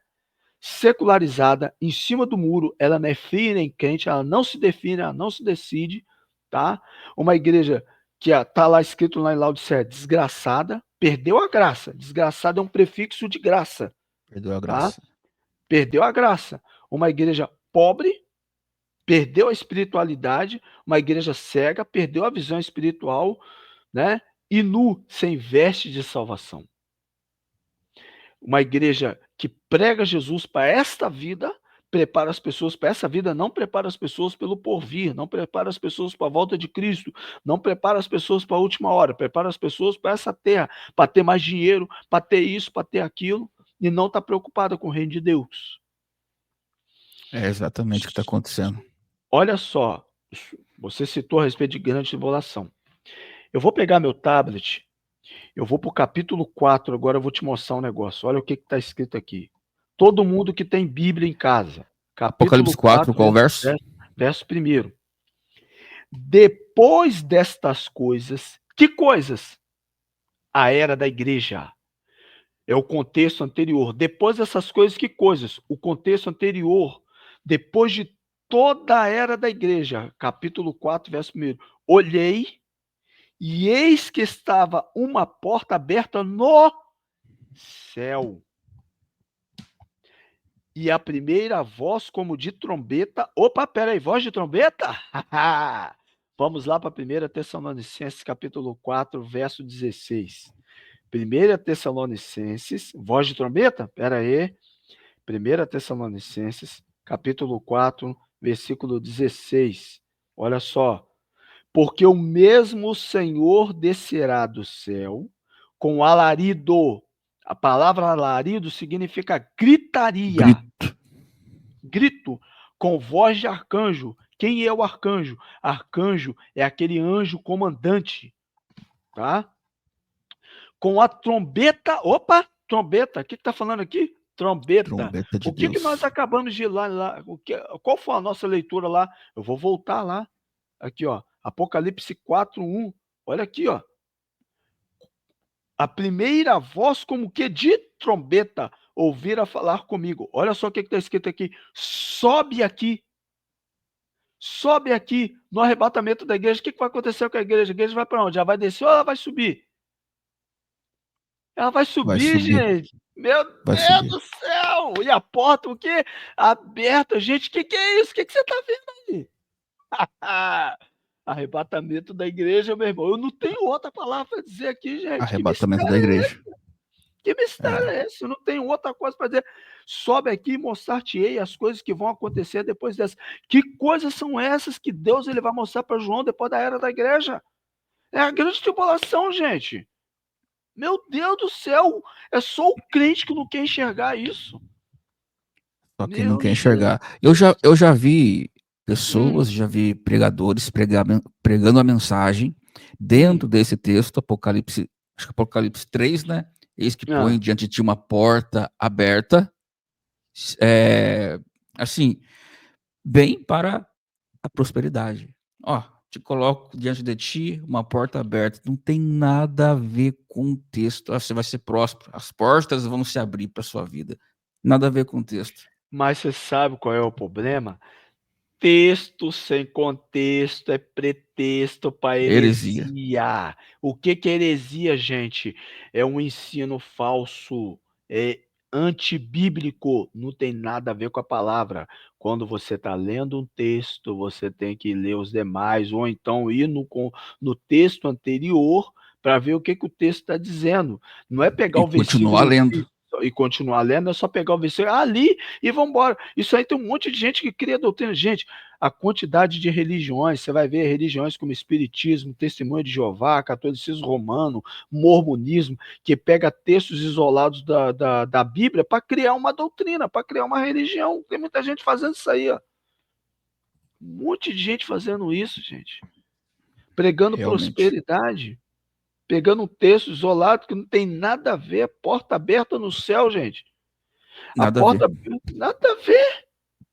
Secularizada, em cima do muro, ela não é fria nem crente, ela não se define, ela não se decide, tá? Uma igreja que está lá escrito lá em Laodiceia, desgraçada, perdeu a graça. Desgraçada é um prefixo de graça, Perdeu a tá? graça. Perdeu a graça. Uma igreja pobre, perdeu a espiritualidade, uma igreja cega, perdeu a visão espiritual, né? E nu, sem veste de salvação. Uma igreja que prega Jesus para esta vida, prepara as pessoas para essa vida, não prepara as pessoas pelo porvir, não prepara as pessoas para a volta de Cristo, não prepara as pessoas para a última hora, prepara as pessoas para essa terra, para ter mais dinheiro, para ter isso, para ter aquilo, e não está preocupada com o reino de Deus. É exatamente o que está acontecendo. Olha só, você citou a respeito de grande tribulação. Eu vou pegar meu tablet, eu vou para o capítulo 4, agora eu vou te mostrar um negócio. Olha o que está escrito aqui. Todo mundo que tem Bíblia em casa. Capítulo Apocalipse 4, 4, qual verso verso? verso 1. Depois destas coisas, que coisas? A era da igreja. É o contexto anterior. Depois dessas coisas, que coisas? O contexto anterior. Depois de toda a era da igreja. Capítulo 4, verso 1. Olhei, e eis que estava uma porta aberta no céu. E a primeira voz como de trombeta. Opa, peraí, voz de trombeta? Vamos lá para 1 Tessalonicenses, capítulo 4, verso 16. 1 Tessalonicenses, voz de trombeta? Pera aí. 1 Tessalonicenses, capítulo 4, versículo 16. Olha só. Porque o mesmo Senhor descerá do céu com alarido. A palavra alarido significa gritaria, Grito. grito, com voz de arcanjo. Quem é o arcanjo? Arcanjo é aquele anjo comandante, tá? Com a trombeta. Opa, trombeta. O que está falando aqui? Trombeta. Trombeta de O que nós Deus. acabamos de ir lá, qual foi a nossa leitura lá? Eu vou voltar lá. Aqui, ó. Apocalipse 4:1. Olha aqui, ó. A primeira voz como que de trombeta ouvira falar comigo. Olha só o que está escrito aqui. Sobe aqui. Sobe aqui no arrebatamento da igreja. O que vai acontecer com a igreja? A igreja vai para onde? Já vai descer ou ela vai subir? Ela vai Vai subir, subir. gente. Meu Vai Deus subir. do céu! E a porta, o quê? Aberta. Gente, o que é isso? O que você está vendo aí? Arrebatamento da igreja, meu irmão. Eu não tenho outra palavra para dizer aqui, gente. Que Arrebatamento mistério da é esse? igreja. Que mistério É. é esse? Eu não tenho outra coisa para dizer. Sobe aqui e mostrar-te-ei as coisas que vão acontecer depois dessa. Que coisas são essas que Deus ele vai mostrar para João depois da era da igreja? É a grande tribulação, gente. Meu Deus do céu, é só o crente que não quer enxergar isso. Só quem não Meu quer Jesus. enxergar. Eu já vi Hum, pessoas, já vi pregadores pregando a mensagem hum, dentro desse texto, Apocalipse, acho que Apocalipse 3, né? Eis que põe ah, diante de ti uma porta aberta, é, assim, bem para a prosperidade. Ó, te coloco diante de ti uma porta aberta. Não tem nada a ver com o texto. Ah, você vai ser próspero. As portas vão se abrir para sua vida. Nada a ver com o texto. mas você sabe qual é o problema? Texto sem contexto é pretexto para Heresia. heresia. O que é heresia, gente? É um ensino falso, é antibíblico, não tem nada a ver com a palavra. Quando você está lendo um texto, você tem que ler os demais, ou então ir no texto anterior para ver o que o texto está dizendo. Não é pegar E o continuar versículo lendo. e continuar lendo, é só pegar o versículo ali e vamos embora. Isso aí tem um monte de gente que cria doutrina. Gente, a quantidade de religiões, você vai ver religiões como Espiritismo, Testemunho de Jeová, Catolicismo Romano, Mormonismo, que pega textos isolados da Bíblia para criar uma doutrina, para criar uma religião. Tem muita gente fazendo isso aí, ó. Um monte de gente fazendo isso, gente. Pregando Realmente. prosperidade, pegando um texto isolado que não tem nada a ver, porta aberta no céu, gente. A Nada a ver. porta, nada a ver.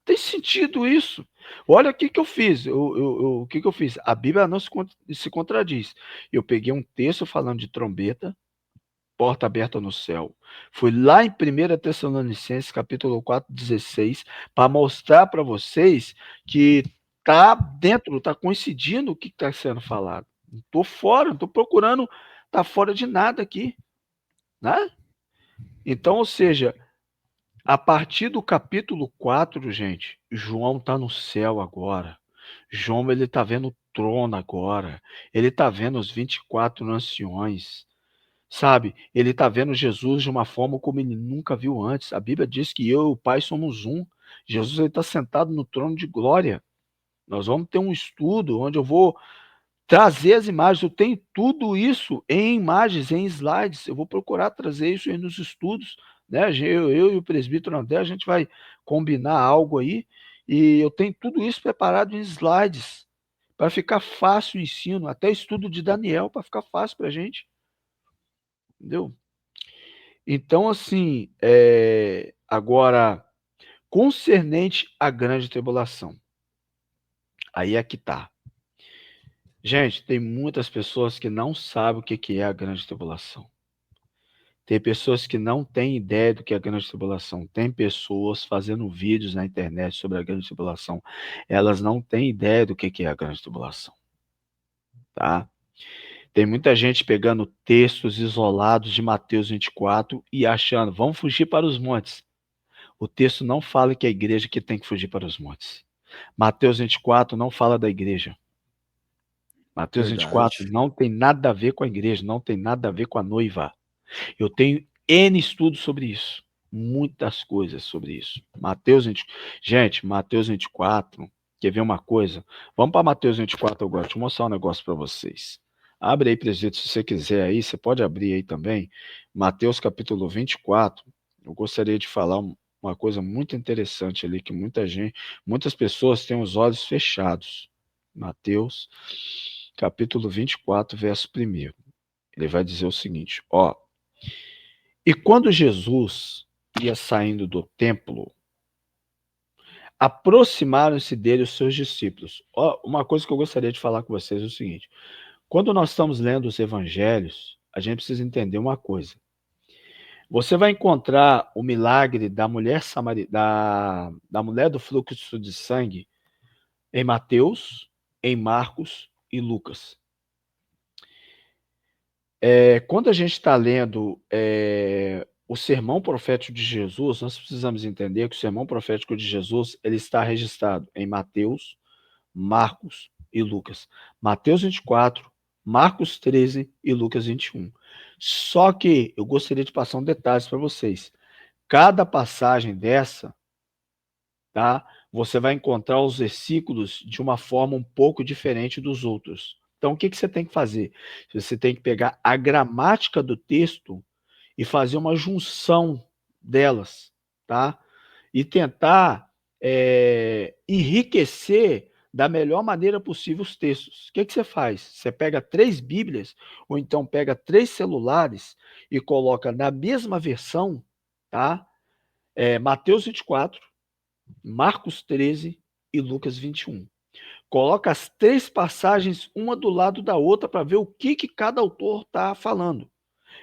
Tem sentido isso. Olha o que, que eu fiz. O que, que eu fiz? A Bíblia não se contradiz. Eu peguei um texto falando de trombeta, porta aberta no céu. Fui lá em 1 Tessalonicenses, capítulo 4, 16, para mostrar para vocês que tá dentro, está coincidindo o que está sendo falado. Não estou fora, não estou procurando estar fora de nada aqui. Né? Então, ou seja, a partir do capítulo 4, gente, João está no céu agora. João ele está vendo o trono agora. Ele está vendo os 24 anciões. Sabe? Ele está vendo Jesus de uma forma como ele nunca viu antes. A Bíblia diz que eu e o Pai somos um. Jesus está sentado no trono de glória. Nós vamos ter um estudo onde eu vou trazer as imagens. Eu tenho tudo isso em imagens, em slides. Eu vou procurar trazer isso aí nos estudos, né? Eu e o presbítero André, a gente vai combinar algo aí. E eu tenho tudo isso preparado em slides para ficar fácil o ensino, até estudo de Daniel para ficar fácil para a gente, entendeu? Então, assim, agora, concernente à grande tribulação. Aí é que tá. Gente, tem muitas pessoas que não sabem o que é a grande tribulação. Tem pessoas que não têm ideia do que é a grande tribulação. Tem pessoas fazendo vídeos na internet sobre a grande tribulação. Elas não têm ideia do que é a grande tribulação, tá? Tem muita gente pegando textos isolados de Mateus 24 e achando, vamos fugir para os montes. O texto não fala que é a igreja que tem que fugir para os montes. Mateus 24 não fala da igreja. Mateus 24 Verdade. não tem nada a ver com a igreja, não tem nada a ver com a noiva. Eu tenho N estudos sobre isso. Muitas coisas sobre isso. Gente, Mateus 24, quer ver uma coisa? Vamos para Mateus 24 agora. Deixa eu mostrar um negócio para vocês. Abre aí, presbítero, se você quiser aí. Você pode abrir aí também. Mateus capítulo 24. Eu gostaria de falar uma coisa muito interessante ali, que muitas pessoas têm os olhos fechados. Mateus capítulo 24, verso 1. Ele vai dizer o seguinte, ó. E quando Jesus ia saindo do templo, aproximaram-se dele os seus discípulos. Ó, uma coisa que eu gostaria de falar com vocês é o seguinte: quando nós estamos lendo os evangelhos, a gente precisa entender uma coisa. Você vai encontrar o milagre da mulher da mulher do fluxo de sangue em Mateus, em Marcos e Lucas. Quando a gente está lendo o sermão profético de Jesus, nós precisamos entender que o sermão profético de Jesus ele está registrado em Mateus, Marcos e Lucas. Mateus 24, Marcos 13 e Lucas 21. Só que eu gostaria de passar um detalhe para vocês. Cada passagem dessa, tá? Você vai encontrar os versículos de uma forma um pouco diferente dos outros. Então, o que você tem que fazer? Você tem que pegar a gramática do texto e fazer uma junção delas, tá? E tentar enriquecer da melhor maneira possível os textos. O que você faz? Você pega 3 Bíblias, ou então pega 3 celulares e coloca na mesma versão, tá? Mateus 24, Marcos 13 e Lucas 21. Coloca as 3 passagens uma do lado da outra para ver o que cada autor está falando.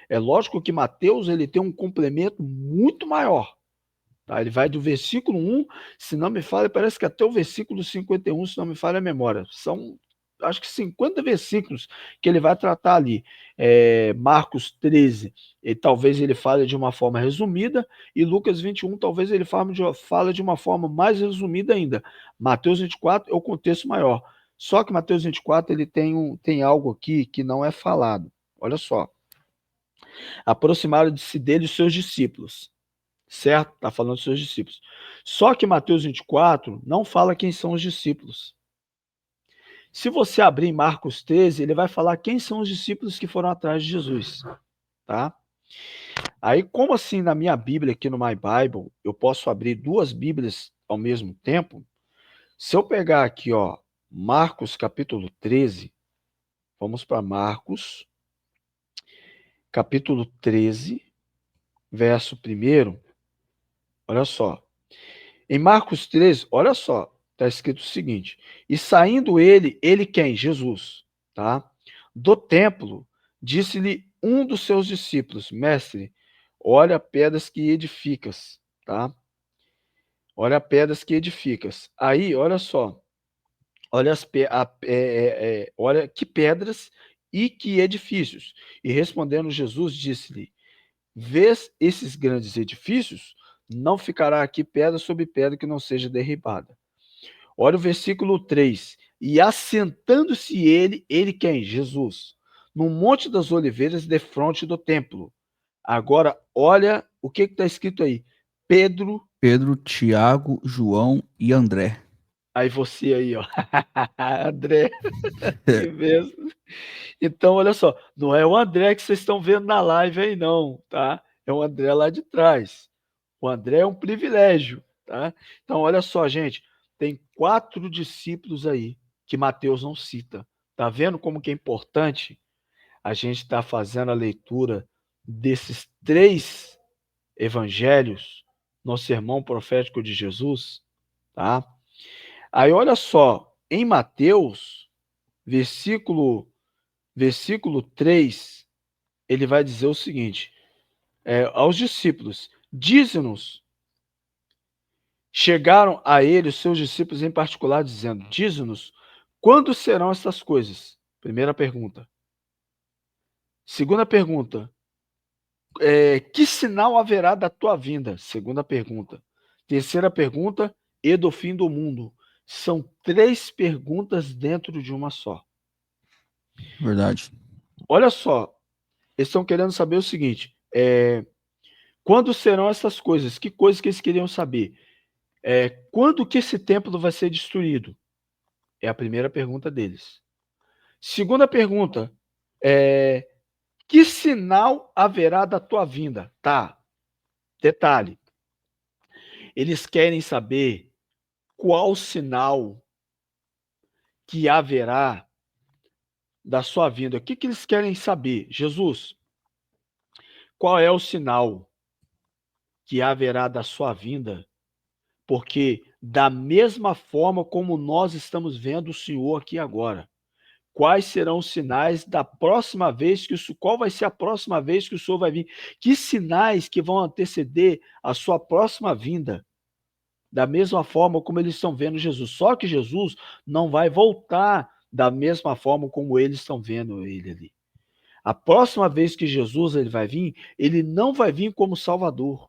É lógico que Mateus ele tem um complemento muito maior. Tá? Ele vai do versículo 1, se não me falha, parece que até o versículo 51, se não me falha a memória. São, acho que 50 versículos que ele vai tratar ali. Marcos 13, talvez ele fale de uma forma resumida, e Lucas 21, talvez ele fale de uma forma mais resumida ainda. Mateus 24 é o contexto maior. Só que Mateus 24 ele tem algo aqui que não é falado. Olha só. Aproximaram-se dele os seus discípulos. Certo? Está falando dos seus discípulos. Só que Mateus 24 não fala quem são os discípulos. Se você abrir Marcos 13, ele vai falar quem são os discípulos que foram atrás de Jesus. Tá? Aí, como assim na minha Bíblia, aqui no My Bible, eu posso abrir 2 Bíblias ao mesmo tempo? Se eu pegar aqui, ó, Marcos capítulo 13, vamos para Marcos, capítulo 13, verso 1. Olha só. Em Marcos 13, olha só, está escrito o seguinte: e saindo ele quem? Jesus, tá? Do templo, disse-lhe um dos seus discípulos: Mestre, olha pedras que edificas, tá? Olha pedras que edificas. Aí, olha só, olha, olha que pedras e que edifícios. E respondendo Jesus, disse-lhe: Vês esses grandes edifícios? Não ficará aqui pedra sobre pedra que não seja derribada. Olha o versículo 3. E assentando-se ele quem? Jesus, no Monte das Oliveiras, defronte do templo. Agora, olha o que está escrito aí. Pedro, Pedro, Tiago, João e André. aí você aí, ó. André, que mesmo. Então, olha só, não é o André que vocês estão vendo na live aí, não, tá? É o André lá de trás. O André é um privilégio, tá? Então, olha só, gente, tem 4 discípulos aí que Mateus não cita. Tá vendo como que é importante a gente estar fazendo a leitura desses 3 evangelhos no sermão profético de Jesus, tá? Aí olha só, em Mateus, versículo 3, ele vai dizer o seguinte, aos discípulos, dize-nos, chegaram a ele os seus discípulos em particular, dizendo, dize-nos, quando serão estas coisas? Primeira pergunta. Segunda pergunta, que sinal haverá da tua vinda? Segunda pergunta. Terceira pergunta, e do fim do mundo? São 3 perguntas dentro de uma só. Verdade. Olha só, eles estão querendo saber o seguinte, quando serão essas coisas? Que coisas que eles queriam saber? Quando que esse templo vai ser destruído? É a primeira pergunta deles. Segunda pergunta, que sinal haverá da tua vinda? Tá, detalhe. Eles querem saber qual sinal que haverá da sua vinda. O que que eles querem saber? Jesus, qual é o sinal que haverá da sua vinda? Porque da mesma forma como nós estamos vendo o Senhor aqui agora, quais serão os sinais da próxima vez que qual vai ser a próxima vez que o Senhor vai vir? Que sinais que vão anteceder a sua próxima vinda? Da mesma forma como eles estão vendo Jesus. Só que Jesus não vai voltar da mesma forma como eles estão vendo ele ali. A próxima vez que Jesus ele vai vir, ele não vai vir como Salvador.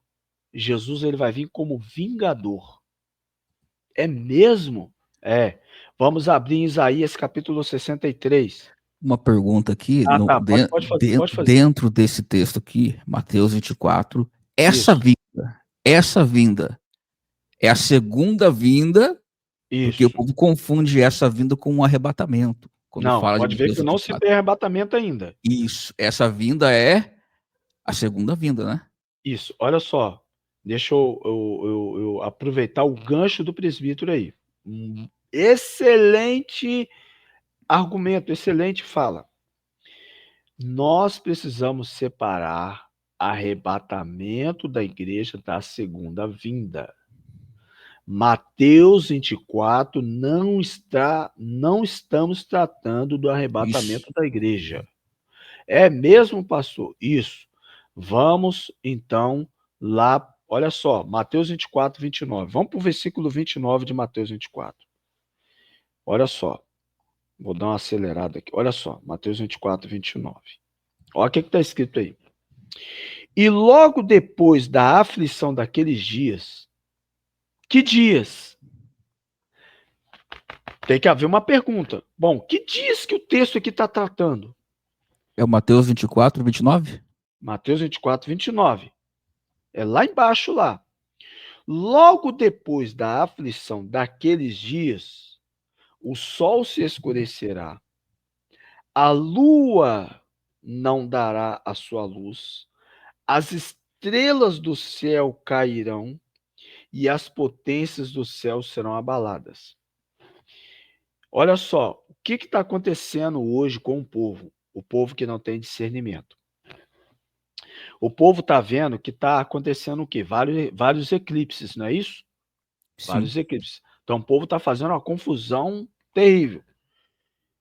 Jesus ele vai vir como vingador. É mesmo? Vamos abrir em Isaías capítulo 63. Uma pergunta aqui, Tá. Pode fazer. dentro desse texto aqui, Mateus 24, Isso. essa vinda é a segunda vinda, porque o Isso. povo confunde essa vinda com um arrebatamento, quando Não, fala de pode ver Mateus que não 24. se tem arrebatamento ainda. Isso, essa vinda é a segunda vinda, né? Isso, olha só. Deixa eu aproveitar o gancho do presbítero aí. Excelente argumento, excelente fala. Nós precisamos separar arrebatamento da igreja da segunda vinda. Mateus 24 não estamos tratando do arrebatamento Isso. da igreja. É mesmo, pastor? Isso. Vamos, então, lá. Olha só, Mateus 24, 29. Vamos para o versículo 29 de Mateus 24. Olha só. Vou dar uma acelerada aqui. Olha só, Mateus 24, 29. Olha o que está escrito aí. E logo depois da aflição daqueles dias, que dias? Tem que haver uma pergunta. Bom, que dias que o texto aqui está tratando? É o Mateus 24, 29? Mateus 24, 29. É lá embaixo, lá. Logo depois da aflição daqueles dias, o sol se escurecerá, a lua não dará a sua luz, as estrelas do céu cairão e as potências do céu serão abaladas. Olha só, o que está acontecendo hoje com o povo? O povo que não tem discernimento. O povo está vendo que está acontecendo o quê? Vários eclipses, não é isso? Vários Sim. eclipses. Então o povo está fazendo uma confusão terrível.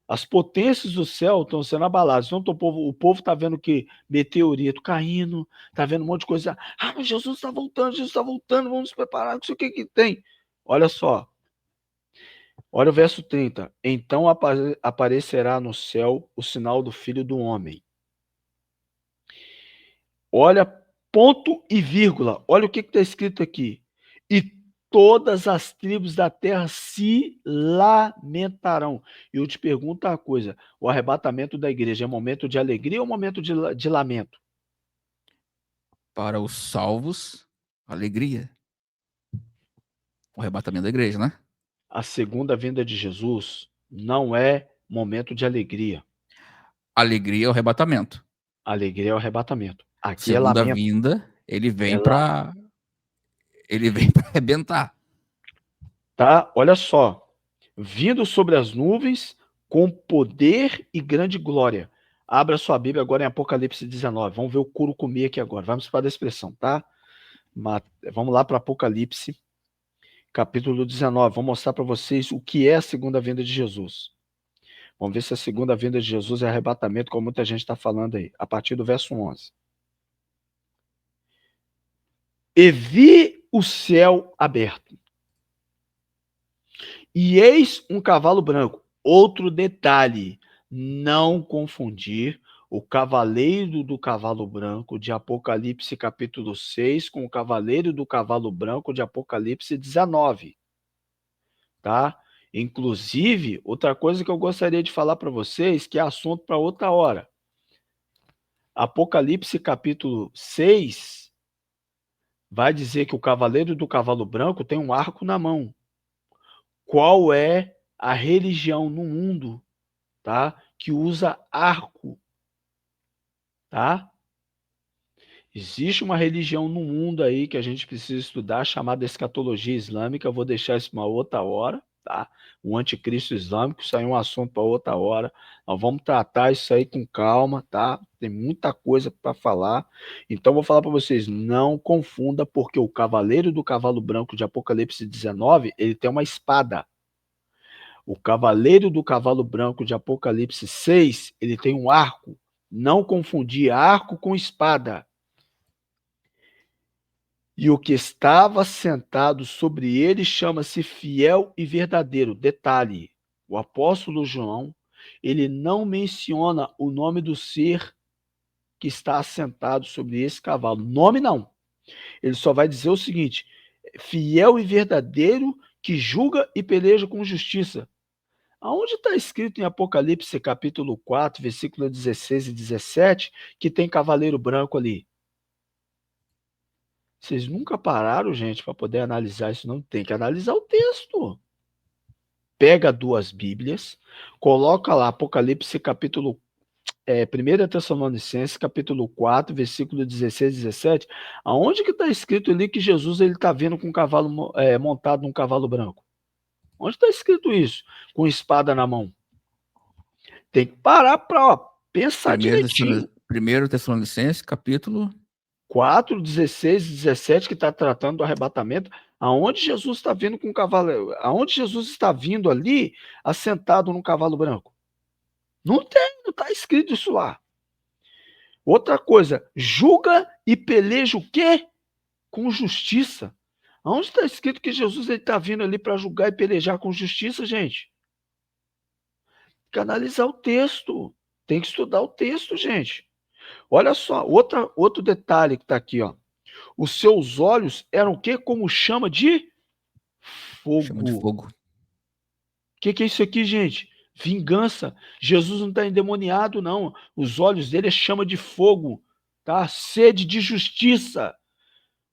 As potências do céu estão sendo abaladas. Então o povo está vendo que meteorito caindo, está vendo um monte de coisa. Ah, mas Jesus está voltando, vamos nos preparar, não sei o que tem. Olha só. Olha o verso 30. Então aparecerá no céu o sinal do Filho do Homem. Olha, ponto e vírgula. Olha o que está escrito aqui. E todas as tribos da terra se lamentarão. E eu te pergunto uma coisa: o arrebatamento da igreja é momento de alegria ou momento de lamento? Para os salvos, alegria. O arrebatamento da igreja, né? A segunda vinda de Jesus não é momento de alegria. Alegria é o arrebatamento. Alegria é o arrebatamento. Aqui é Segunda lamento. vinda, ele vem É para ele vem para arrebentar. Tá? Olha só. Vindo sobre as nuvens com poder e grande glória. Abra sua Bíblia agora em Apocalipse 19. Vamos ver o couro comer aqui agora. Vamos para a expressão, tá? Vamos lá para Apocalipse, capítulo 19. Vou mostrar para vocês o que é a segunda vinda de Jesus. Vamos ver se a segunda vinda de Jesus é arrebatamento, como muita gente está falando aí. A partir do verso 11. E vi o céu aberto, e eis um cavalo branco. Outro detalhe, não confundir o cavaleiro do cavalo branco de Apocalipse capítulo 6 com o cavaleiro do cavalo branco de Apocalipse 19, tá? Inclusive, outra coisa que eu gostaria de falar para vocês, que é assunto para outra hora. Apocalipse capítulo 6 vai dizer que o cavaleiro do cavalo branco tem um arco na mão. Qual é a religião no mundo, tá, que usa arco, tá? Existe uma religião no mundo aí que a gente precisa estudar, chamada escatologia islâmica. Eu vou deixar isso para uma outra hora, tá? O anticristo islâmico, isso aí é um assunto para outra hora. Nós vamos tratar isso aí com calma, tá? Tem muita coisa para falar. Então, vou falar para vocês, não confunda, porque o cavaleiro do cavalo branco de Apocalipse 19, ele tem uma espada. O cavaleiro do cavalo branco de Apocalipse 6, ele tem um arco. Não confundir arco com espada. E o que estava sentado sobre ele chama-se fiel e verdadeiro. Detalhe, o apóstolo João, ele não menciona o nome do ser que está assentado sobre esse cavalo. Nome não. Ele só vai dizer o seguinte: fiel e verdadeiro, que julga e peleja com justiça. Aonde está escrito em Apocalipse capítulo 4, versículo 16 e 17, que tem cavaleiro branco ali? Vocês nunca pararam, gente, para poder analisar isso? Não tem que analisar o texto. Pega duas Bíblias, coloca lá Apocalipse capítulo 1 Tessalonicenses capítulo 4, versículo 16 e 17, aonde que está escrito ali que Jesus está vindo com um cavalo montado num cavalo branco? Onde está escrito isso? Com espada na mão. Tem que parar para pensar direitinho. 1 Tessalonicenses, capítulo 4, 16 e 17, que está tratando do arrebatamento, aonde Jesus está vindo com um cavalo, aonde Jesus está vindo ali, assentado num cavalo branco. Não tem, não está escrito isso lá. Outra coisa, julga e peleja o quê? Com justiça. Aonde está escrito que Jesus está vindo ali para julgar e pelejar com justiça, gente? Tem que analisar o texto. Tem que estudar o texto, gente. Olha só, outro detalhe que está aqui, ó. Os seus olhos eram o quê? Como chama de chama de fogo. fogo. O que é isso aqui, gente? Vingança. Jesus não está endemoniado, não. Os olhos dele é chama de fogo, tá? Sede de justiça.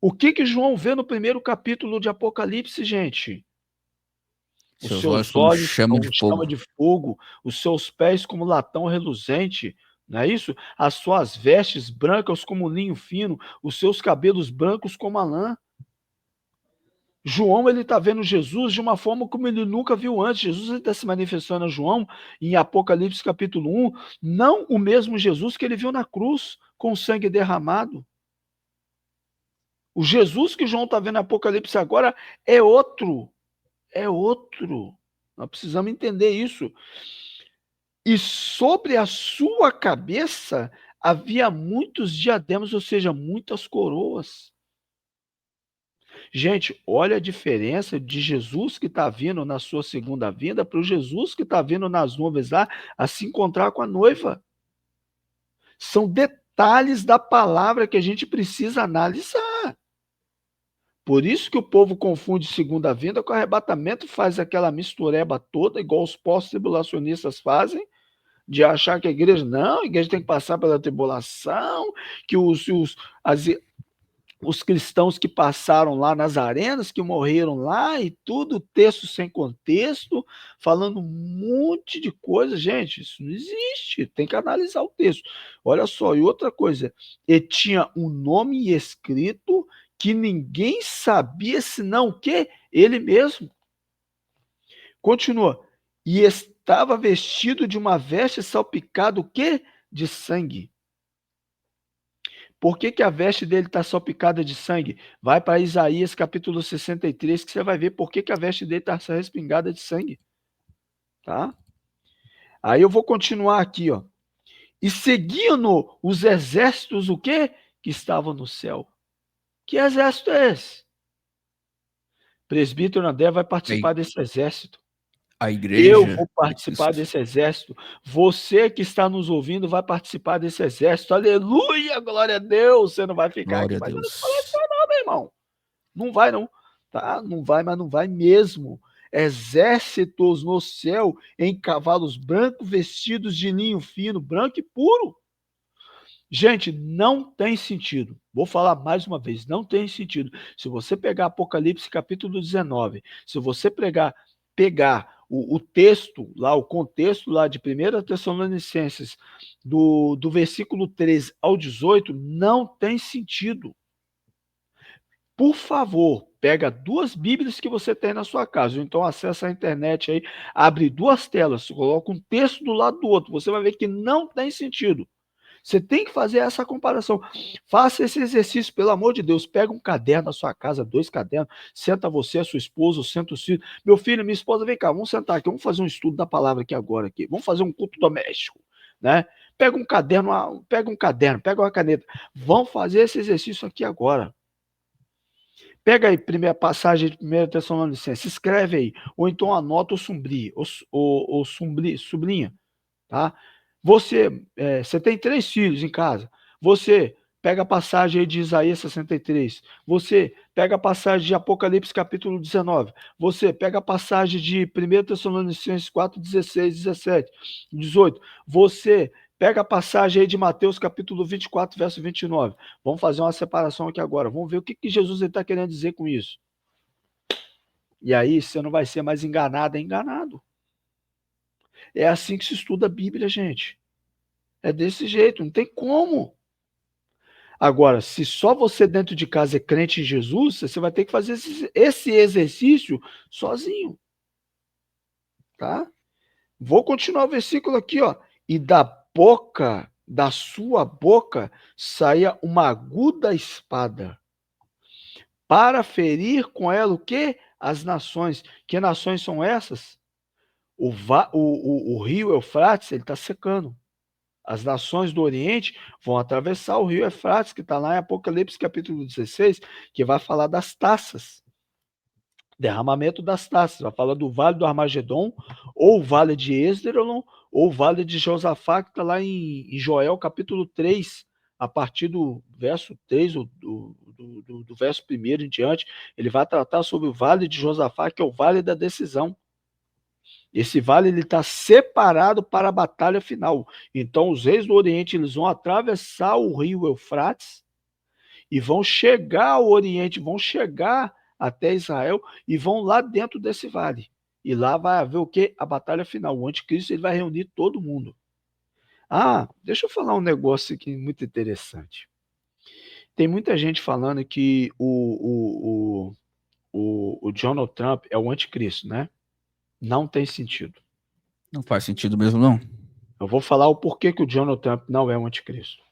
O que João vê no primeiro capítulo de Apocalipse, gente? Os Seus olhos seus como olhos chama de como chama fogo. de fogo, os seus pés como latão reluzente, não é isso? As suas vestes brancas como linho fino, os seus cabelos brancos como a lã. João, ele está vendo Jesus de uma forma como ele nunca viu antes. Jesus está se manifestando a João em Apocalipse capítulo 1, não o mesmo Jesus que ele viu na cruz, com sangue derramado. O Jesus que João está vendo em Apocalipse agora é outro. É outro. Nós precisamos entender isso. E sobre a sua cabeça havia muitos diademas, ou seja, muitas coroas. Gente, olha a diferença de Jesus que está vindo na sua segunda vinda para o Jesus que está vindo nas nuvens lá a se encontrar com a noiva. São detalhes da palavra que a gente precisa analisar. Por isso que o povo confunde segunda vinda com arrebatamento, faz aquela mistureba toda, igual os pós-tribulacionistas fazem, de achar que a igreja, não, a igreja tem que passar pela tribulação, que os cristãos que passaram lá nas arenas, que morreram lá e tudo, texto sem contexto, falando um monte de coisa. Gente, isso não existe, tem que analisar o texto. Olha só, e outra coisa, ele tinha um nome escrito que ninguém sabia senão o quê? Ele mesmo. Continua. E estava vestido de uma veste salpicada o quê? De sangue. Por que a veste dele está salpicada de sangue? Vai para Isaías capítulo 63, que você vai ver por que a veste dele está respingada de sangue. Tá? Aí eu vou continuar aqui, ó. E seguiam-no os exércitos, o quê? Que estavam no céu. Que exército é esse? Presbítero André vai participar desse exército. A Eu igreja vou participar desse exército. Você que está nos ouvindo vai participar desse exército. Aleluia, glória a Deus. Você não vai ficar glória aqui a fazendo Deus. esse palestra não, meu irmão. Não vai não, tá? Não vai, mas não vai mesmo. Exércitos no céu em cavalos brancos vestidos de linho fino, branco e puro. Gente, não tem sentido. Vou falar mais uma vez, não tem sentido. Se você pegar Apocalipse capítulo 19, se você pegar o texto lá, o contexto lá de 1 Tessalonicenses, do versículo 13 ao 18, não tem sentido. Por favor, pega 2 Bíblias que você tem na sua casa, ou então acessa a internet aí, abre 2 telas, coloca um texto do lado do outro, você vai ver que não tem sentido. Você tem que fazer essa comparação. Faça esse exercício, pelo amor de Deus. Pega um caderno na sua casa, 2 cadernos, senta você, a sua esposa, senta o filho. Meu filho, minha esposa, vem cá, vamos sentar aqui, vamos fazer um estudo da palavra aqui agora. Aqui. Vamos fazer um culto doméstico. Né? Pega um caderno, pega uma caneta. Vamos fazer esse exercício aqui agora. Pega aí, primeira passagem de 1 Tessalonicenses, escreve aí, ou então anota ou sublinha, tá? Você tem 3 filhos em casa, você pega a passagem aí de Isaías 63, você pega a passagem de Apocalipse capítulo 19, você pega a passagem de 1 Tessalonicenses 4, 16, 17, 18, você pega a passagem aí de Mateus capítulo 24, verso 29. Vamos fazer uma separação aqui agora. Vamos ver o que Jesus está querendo dizer com isso. E aí você não vai ser mais enganado, é enganado. É assim que se estuda a Bíblia, gente. É desse jeito, não tem como. Agora, se só você dentro de casa é crente em Jesus, você vai ter que fazer esse exercício sozinho. Tá? Vou continuar o versículo aqui, ó. E da sua boca, saía uma aguda espada, para ferir com ela o quê? As nações. Que nações são essas? O rio Eufrates, ele está secando. As nações do Oriente vão atravessar o rio Eufrates, que está lá em Apocalipse capítulo 16, que vai falar das taças. Derramamento das taças. Vai falar do Vale do Armagedon, ou o Vale de Esdrelon, ou o Vale de Josafá, que está lá em Joel capítulo 3, a partir do verso 3, do verso 1 em diante, ele vai tratar sobre o Vale de Josafá, que é o Vale da Decisão. Esse vale está separado para a batalha final. Então, os reis do Oriente eles vão atravessar o rio Eufrates e vão chegar ao Oriente, vão chegar até Israel e vão lá dentro desse vale. E lá vai haver o quê? A batalha final. O anticristo ele vai reunir todo mundo. Ah, deixa eu falar um negócio aqui muito interessante. Tem muita gente falando que o Donald Trump é o anticristo, né? Não tem sentido. Não faz sentido mesmo, não. Eu vou falar o porquê que o Donald Trump não é o anticristo.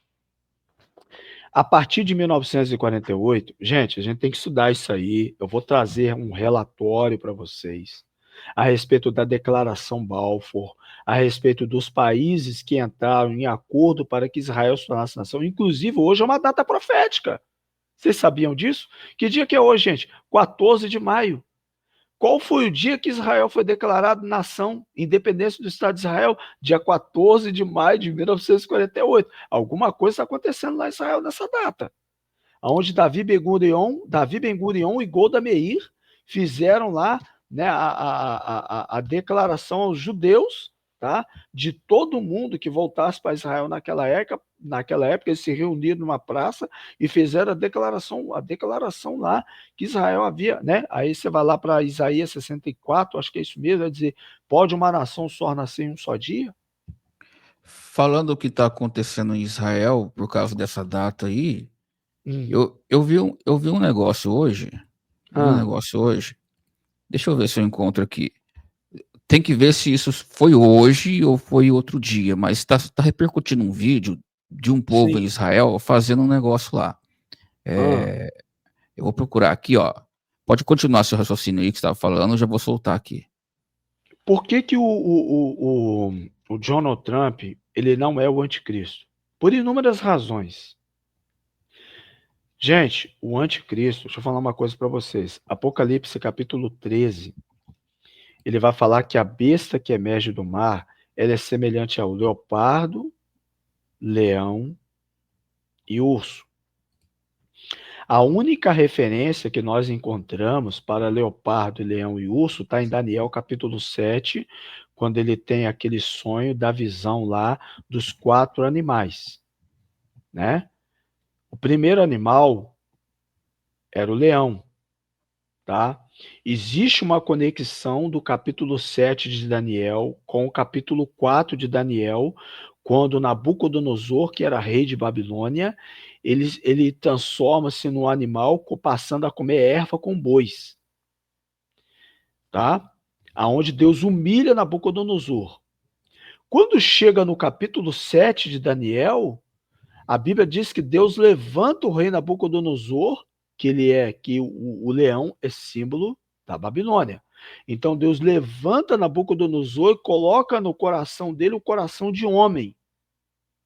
A partir de 1948, gente, a gente tem que estudar isso aí. Eu vou trazer um relatório para vocês a respeito da Declaração Balfour, a respeito dos países que entraram em acordo para que Israel se tornasse nação. Inclusive, hoje é uma data profética. Vocês sabiam disso? Que dia que é hoje, gente? 14 de maio. Qual foi o dia que Israel foi declarado nação, independência do Estado de Israel? Dia 14 de maio de 1948. Alguma coisa está acontecendo lá em Israel nessa data. Onde Davi Ben-Gurion e Golda Meir fizeram lá, né, a declaração aos judeus, tá, de todo mundo que voltasse para Israel naquela época eles se reuniram numa praça e fizeram a declaração lá que Israel havia, né? Aí você vai lá para Isaías 64, acho que é isso mesmo, vai dizer, pode uma nação só nascer em um só dia? Falando o que está acontecendo em Israel, por causa dessa data aí, Hum. eu vi um negócio hoje. Eu vi um Ah, negócio hoje. Deixa eu ver se eu encontro aqui. Tem que ver se isso foi hoje ou foi outro dia, mas está repercutindo um vídeo de um povo em Sim. Israel fazendo um negócio lá. Ah. Eu vou procurar aqui, ó. Pode continuar seu raciocínio aí que você estava falando, eu já vou soltar aqui. Por que que o Donald Trump, ele não é o anticristo? Por inúmeras razões. Gente, o anticristo, deixa eu falar uma coisa para vocês. Apocalipse capítulo 13, ele vai falar que a besta que emerge do mar, ela é semelhante ao leopardo, leão e urso. A única referência que nós encontramos para leopardo, leão e urso está em Daniel capítulo 7, quando ele tem aquele sonho da visão lá dos 4 animais, né? O primeiro animal era o leão, tá? Existe uma conexão do capítulo 7 de Daniel com o capítulo 4 de Daniel, quando Nabucodonosor, que era rei de Babilônia, ele transforma-se num animal passando a comer erva com bois, tá? Aonde Deus humilha Nabucodonosor. Quando chega no capítulo 7 de Daniel, a Bíblia diz que Deus levanta o rei Nabucodonosor, que o leão é símbolo da Babilônia. Então Deus levanta Nabucodonosor e coloca no coração dele o coração de homem,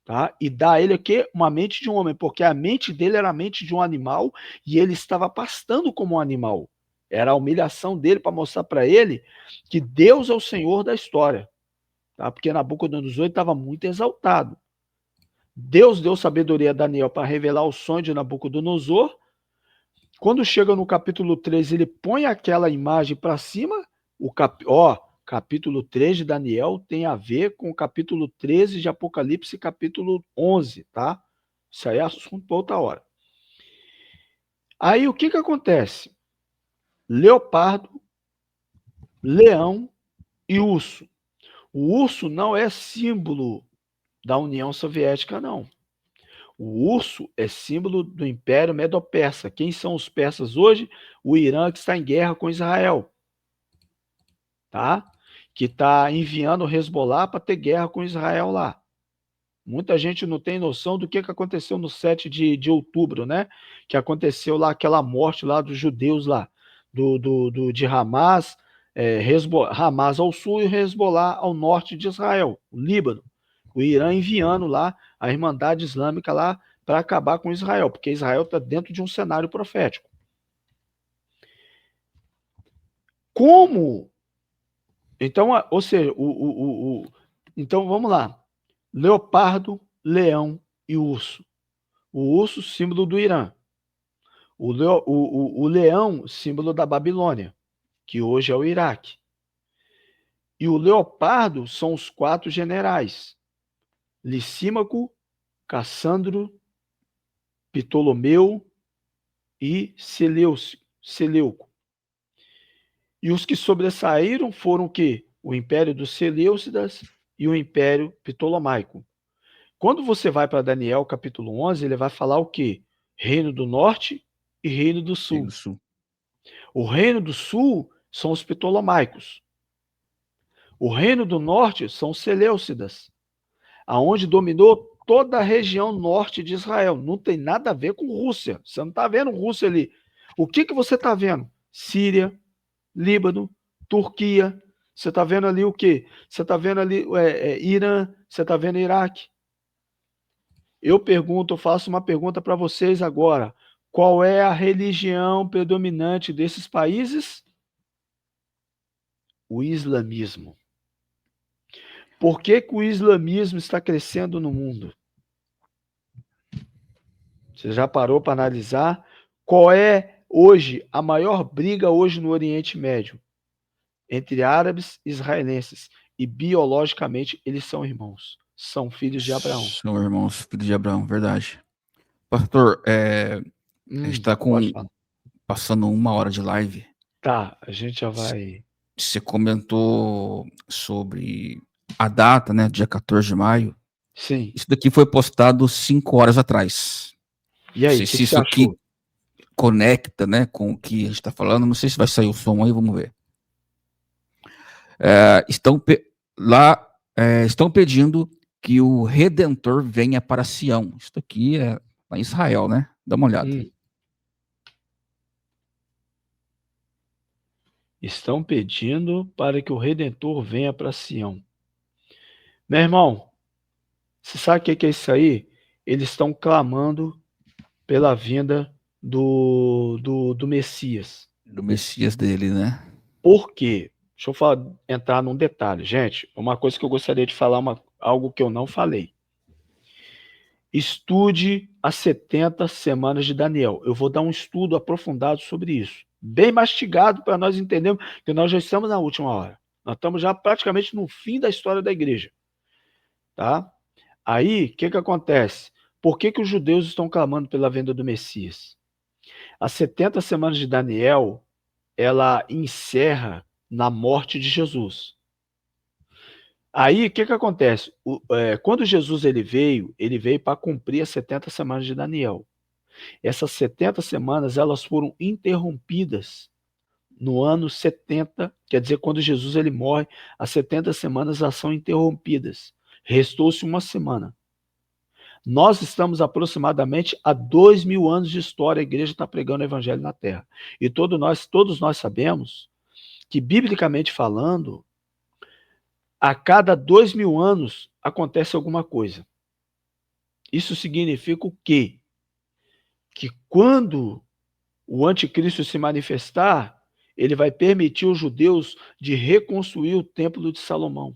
tá? E dá a ele o quê? Uma mente de um homem, porque a mente dele era a mente de um animal e ele estava pastando como um animal. Era a humilhação dele para mostrar para ele que Deus é o Senhor da história, tá? Porque Nabucodonosor estava muito exaltado. Deus deu sabedoria a Daniel para revelar o sonho de Nabucodonosor. Quando chega no capítulo 13, ele põe aquela imagem para cima. Capítulo 3 de Daniel tem a ver com o capítulo 13 de Apocalipse, capítulo 11, tá? Isso aí é assunto para outra hora. Aí o que acontece? Leopardo, leão e urso. O urso não é símbolo da União Soviética, não. O urso é símbolo do Império Medo-Persa. Quem são os persas hoje? O Irã, que está em guerra com Israel, tá? Que está enviando o Hezbollah para ter guerra com Israel lá. Muita gente não tem noção do que aconteceu no 7 de outubro, né? Que aconteceu lá, aquela morte lá dos judeus lá, de Hamas, Hamas ao sul e Hezbollah ao norte de Israel, o Líbano. O Irã enviando lá a Irmandade Islâmica lá para acabar com Israel, porque Israel está dentro de um cenário profético. Como? Então, ou seja, então vamos lá. Leopardo, leão e urso. O urso, símbolo do Irã. O leão, símbolo da Babilônia, que hoje é o Iraque. E o leopardo são os 4 generais: Licímaco, Cassandro, Ptolomeu e Seleuco. E os que sobressaíram foram o quê? O Império dos Seleucidas e o Império Ptolomaico. Quando você vai para Daniel, capítulo 11, ele vai falar o quê? Reino do Norte e Reino do Sul. O Reino do Sul são os Ptolomaicos. O Reino do Norte são os Seleucidas, aonde dominou toda a região norte de Israel. Não tem nada a ver com Rússia. Você não está vendo Rússia ali. O que você está vendo? Síria, Líbano, Turquia. Você está vendo ali o quê? Você está vendo ali Irã, você está vendo Iraque. Eu faço uma pergunta para vocês agora. Qual é a religião predominante desses países? O islamismo. Por que o islamismo está crescendo no mundo? Você já parou para analisar qual é hoje a maior briga hoje no Oriente Médio entre árabes e israelenses? E biologicamente eles são irmãos, são filhos de Abraão. São irmãos, filhos de Abraão, verdade. Pastor, a gente está passando 1 hora de live. Tá, a gente já vai. Você comentou sobre a data, né? Dia 14 de maio. Sim. Isso daqui foi postado 5 horas atrás. E aí, não sei se isso aqui conecta, né, com o que a gente está falando. Não sei se vai sair o som aí, vamos ver. Estão pedindo que o Redentor venha para Sião. Isso aqui é lá em Israel, né? Dá uma olhada. Estão pedindo para que o Redentor venha para Sião. Meu irmão, você sabe o que é isso aí? Eles estão clamando pela vinda do Messias. Do Messias dele, né? Por quê? Deixa eu entrar num detalhe. Gente, uma coisa que eu gostaria de falar, algo que eu não falei. Estude as 70 semanas de Daniel. Eu vou dar um estudo aprofundado sobre isso. Bem mastigado para nós entendermos que nós já estamos na última hora. Nós estamos já praticamente no fim da história da igreja. Tá? Aí, o que acontece? Por que os judeus estão clamando pela vinda do Messias? As 70 semanas de Daniel, ela encerra na morte de Jesus. Aí, o que acontece? Quando Jesus ele veio para cumprir as 70 semanas de Daniel. Essas 70 semanas, elas foram interrompidas no ano 70, quer dizer, quando Jesus ele morre, as 70 semanas elas são interrompidas. Restou-se uma semana. Nós estamos aproximadamente há 2.000 anos de história, a igreja está pregando o evangelho na Terra. E todos nós sabemos que, biblicamente falando, a cada 2.000 anos acontece alguma coisa. Isso significa o quê? Que quando o anticristo se manifestar, ele vai permitir os judeus de reconstruir o templo de Salomão,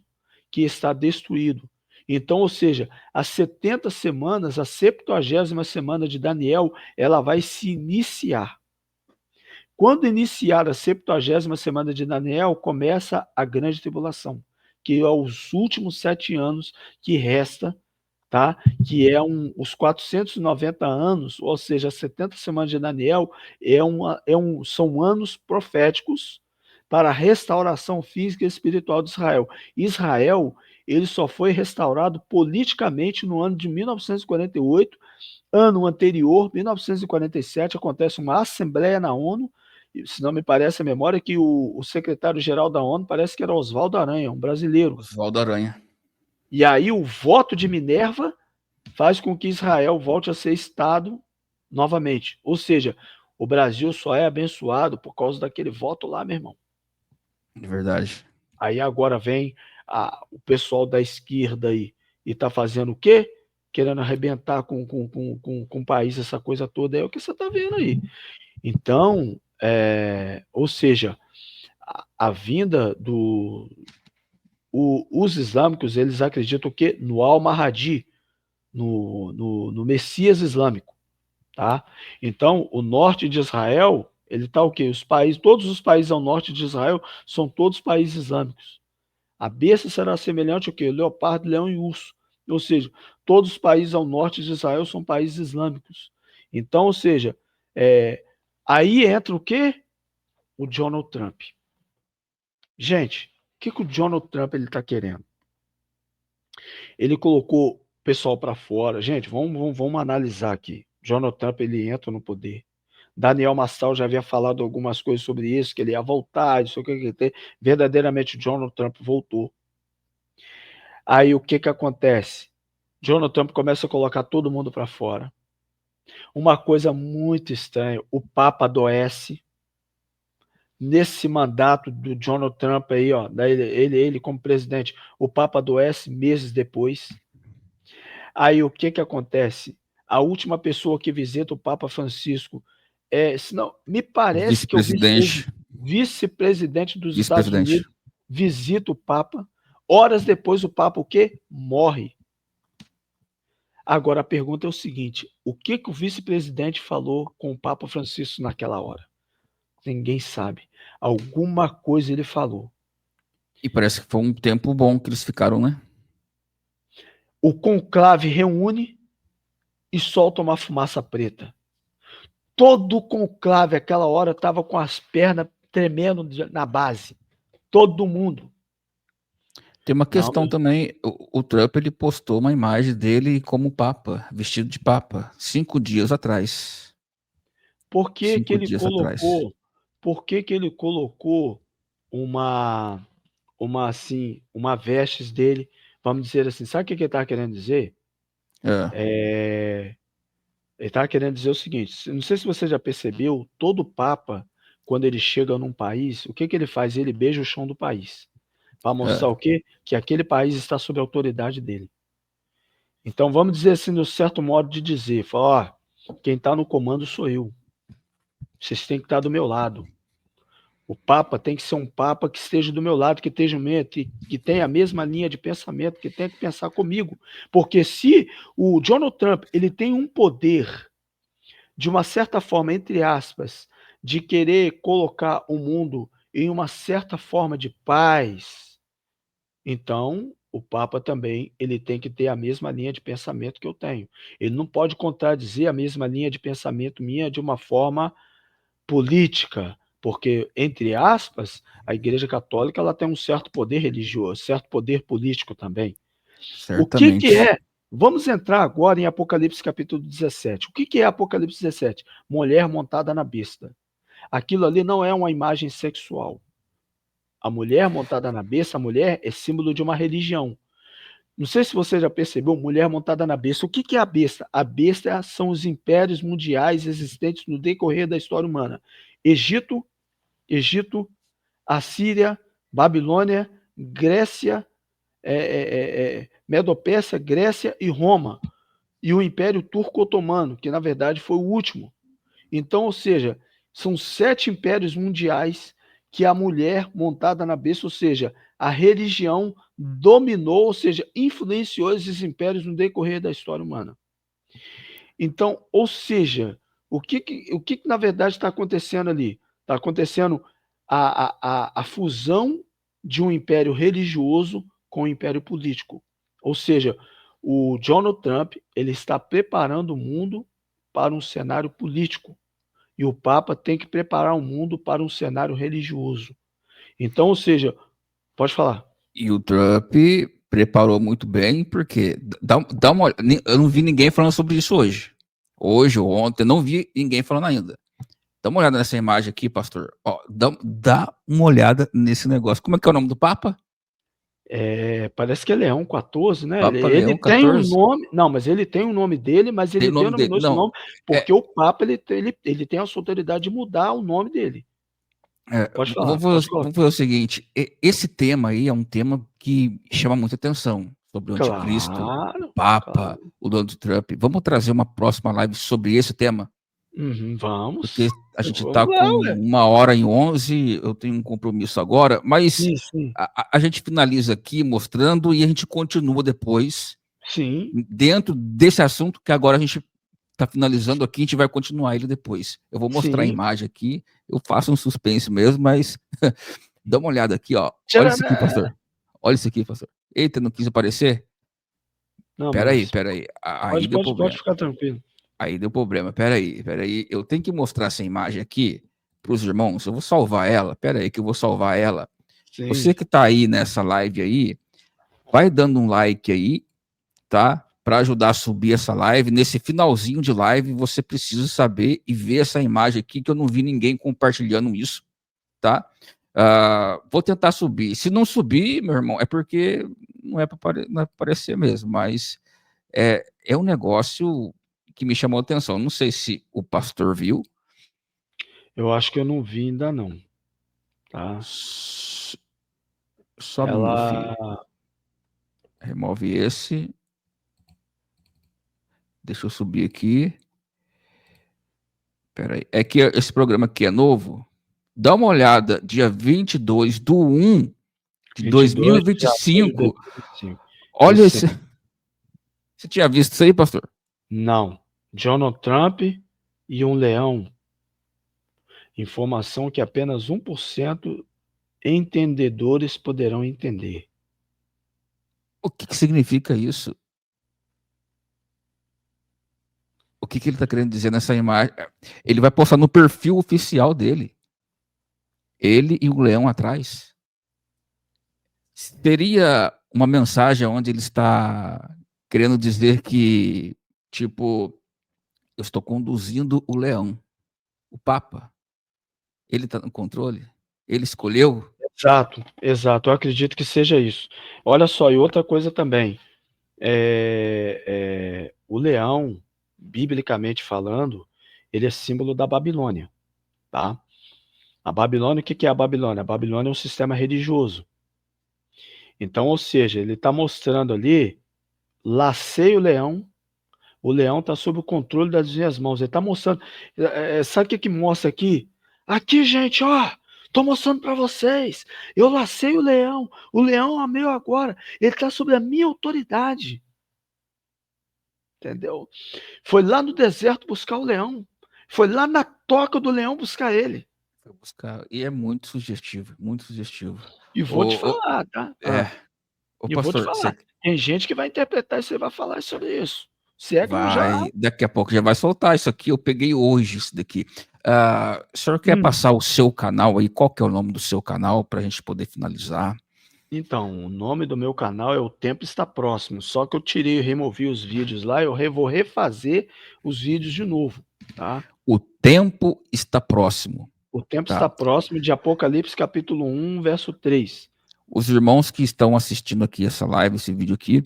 que está destruído. Então, ou seja, as 70 semanas, a 70ª semana de Daniel, ela vai se iniciar. Quando iniciar a 70ª semana de Daniel, começa a grande tribulação, que é os últimos 7 anos que resta, tá? Que é os 490 anos, ou seja, as 70 semanas de Daniel, são anos proféticos para a restauração física e espiritual de Israel. Israel, ele só foi restaurado politicamente no ano de 1948. Ano anterior, 1947, acontece uma assembleia na ONU, se não me parece a memória, que o secretário-geral da ONU parece que era Oswaldo Aranha, um brasileiro. Oswaldo Aranha. E aí o voto de Minerva faz com que Israel volte a ser Estado novamente. Ou seja, o Brasil só é abençoado por causa daquele voto lá, meu irmão. De verdade. Aí agora vem o pessoal da esquerda aí e tá fazendo o quê? Querendo arrebentar com o país, essa coisa toda, é o que você tá vendo aí. Então, ou seja, a vinda os islâmicos, eles acreditam que no Al-Mahdi, no Messias islâmico, tá? Então, o norte de Israel, ele tá o quê? Todos os países ao norte de Israel são todos países islâmicos. A besta será semelhante ao quê? Leopardo, leão e urso. Ou seja, todos os países ao norte de Israel são países islâmicos. Então, ou seja, aí entra o quê? O Donald Trump. Gente, o que o Donald Trump ele está querendo? Ele colocou o pessoal para fora. Gente, vamos analisar aqui. Donald Trump ele entra no poder. Daniel Massal já havia falado algumas coisas sobre isso, que ele ia voltar, isso que tem. Verdadeiramente, Donald Trump voltou. Aí o que acontece? Donald Trump começa a colocar todo mundo para fora. Uma coisa muito estranha, o Papa adoece. Nesse mandato do Donald Trump aí, ó, ele como presidente, o Papa adoece meses depois. Aí o que acontece? A última pessoa que visita o Papa Francisco senão, me parece que o vice-presidente dos Estados Unidos visita o Papa. Horas depois o Papa o quê? Morre. Agora a pergunta é o seguinte: o que o vice-presidente falou com o Papa Francisco naquela hora? Ninguém sabe. Alguma coisa ele falou. E parece que foi um tempo bom que eles ficaram, né? O conclave reúne e solta uma fumaça preta. Todo o conclave, aquela hora, estava com as pernas tremendo na base. Todo mundo. Tem uma questão também, o Trump ele postou uma imagem dele como papa, vestido de papa, 5 dias atrás. Por que ele colocou uma vestes dele vamos dizer assim, sabe o que ele está querendo dizer? Ele está querendo dizer o seguinte, não sei se você já percebeu, todo papa, quando ele chega num país, o que ele faz? Ele beija o chão do país, para mostrar o quê? Que aquele país está sob a autoridade dele. Então vamos dizer assim, no certo modo de dizer, falar, ó, quem está no comando sou eu, vocês têm que estar do meu lado. O Papa tem que ser um Papa que esteja do meu lado, que esteja que tenha a mesma linha de pensamento, que tenha que pensar comigo. Porque se o Donald Trump ele tem um poder, de uma certa forma, entre aspas, de querer colocar o mundo em uma certa forma de paz, então o Papa também ele tem que ter a mesma linha de pensamento que eu tenho. Ele não pode contradizer a mesma linha de pensamento minha de uma forma política, porque, entre aspas, a Igreja Católica ela tem um certo poder religioso, certo poder político também. O que Certamente. é? Vamos entrar agora em Apocalipse capítulo 17. O que é Apocalipse 17? Mulher montada na besta. Aquilo ali não é uma imagem sexual. A mulher montada na besta, a mulher é símbolo de uma religião. Não sei se você já percebeu, mulher montada na besta. O que é a besta? A besta são os impérios mundiais existentes no decorrer da história humana. Egito, Egito, Assíria, Babilônia, Grécia, Medopécia, Grécia e Roma. E o Império Turco-Otomano, que na verdade foi o último. Então, ou seja, são 7 impérios mundiais que a mulher montada na besta, ou seja, a religião dominou, ou seja, influenciou esses impérios no decorrer da história humana. Então, ou seja, o que na verdade está acontecendo ali? Está acontecendo a fusão de um império religioso com um império político. Ou seja, o Donald Trump ele está preparando o mundo para um cenário político. E o Papa tem que preparar o mundo para um cenário religioso. Então, ou seja, pode falar. E o Trump preparou muito bem, porque eu não vi ninguém falando sobre isso hoje. Hoje ou ontem, não vi ninguém falando ainda. Dá uma olhada nessa imagem aqui, pastor. Ó, dá uma olhada nesse negócio. Como é que é o nome do Papa? Parece que é Leão 14, né? Ele, Papa ele Leão tem um 14? nome, não, mas ele tem um nome dele, mas Tem ele o nome dele? denominou esse Não. nome porque É, o Papa ele tem a sua autoridade de mudar o nome dele. Pode falar, pode falar. vamos fazer o seguinte: esse tema aí é um tema que chama muita atenção sobre o anticristo, o Claro, Papa, claro. o Donald Trump. Vamos trazer uma próxima live sobre esse tema? Uhum, vamos. Porque a gente está Vamos com lá, ué. 1h11, eu tenho um compromisso agora, mas Sim, sim, a gente finaliza aqui mostrando e a gente continua depois sim, dentro desse assunto que agora a gente está finalizando aqui, a gente vai continuar ele depois. Eu vou mostrar a sim. imagem aqui, eu faço um suspense mesmo, mas dá uma olhada aqui, ó. Olha isso aqui, Tcharam! pastor. Olha isso aqui, pastor. Eita, não quis aparecer? Não, Peraí, mas peraí. Aí pode, deu pode, pode problema. ficar tranquilo. Aí deu problema. Peraí. Eu tenho que mostrar essa imagem aqui para os irmãos. Eu vou salvar ela. Peraí, que eu vou salvar ela. Sim, Você que está aí nessa live aí, vai dando um like aí, tá? Para ajudar a subir essa live. Nesse finalzinho de live, você precisa saber e ver essa imagem aqui, que eu não vi ninguém compartilhando isso, tá? Vou tentar subir. Se não subir, meu irmão, é porque não é para aparecer mesmo, mas é um negócio que me chamou a atenção. Não sei se o pastor viu. eu acho que eu não vi ainda não, tá? Sobe, meu filho. Ela, Remove esse. Deixa eu subir aqui. Peraí. É que esse programa aqui é novo. Dá uma olhada, dia 22/1 de 22 de abril de 2025. 2025. Olha Esse esse. Você tinha visto isso aí, pastor? não. Donald Trump e um leão. Informação que apenas 1% entendedores poderão entender. O que significa isso? O que ele está querendo dizer nessa imagem? Ele vai postar no perfil oficial dele. Ele e o leão atrás. Teria uma mensagem onde ele está querendo dizer que, tipo, eu estou conduzindo o leão, o Papa. Ele está no controle? Ele escolheu? Exato, exato. Eu acredito que seja isso. Olha só, e outra coisa também, o leão, biblicamente falando, ele é símbolo da Babilônia, tá? A Babilônia, o que que é a Babilônia? A Babilônia é um sistema religioso. Então, ou seja, ele está mostrando ali, lacei o leão está sob o controle das minhas mãos. Ele está mostrando. Sabe o que que mostra aqui? Aqui, gente, ó. Estou mostrando para vocês. Eu lacei o leão. O leão é meu agora. Ele está sob a minha autoridade. Entendeu? Foi lá no deserto buscar o leão. Foi lá na toca do leão buscar ele. Foi buscar. E é muito sugestivo, muito sugestivo. E vou te O, o- falar, tá? é, ô E vou te pastor, falar. você Tem gente que vai interpretar e você vai falar sobre isso. Se é que não já. vai, daqui a pouco já vai soltar isso aqui. Eu peguei hoje isso daqui. O senhor quer Hum. passar o seu canal aí? Qual que é o nome do seu canal para a gente poder finalizar? Então, o nome do meu canal é O Tempo Está Próximo, só que eu tirei e removi os vídeos lá, vou refazer os vídeos de novo, tá? O tempo está próximo, O Tempo tá? Está Próximo de Apocalipse capítulo 1, verso 3. Os irmãos que estão assistindo aqui essa live, esse vídeo aqui,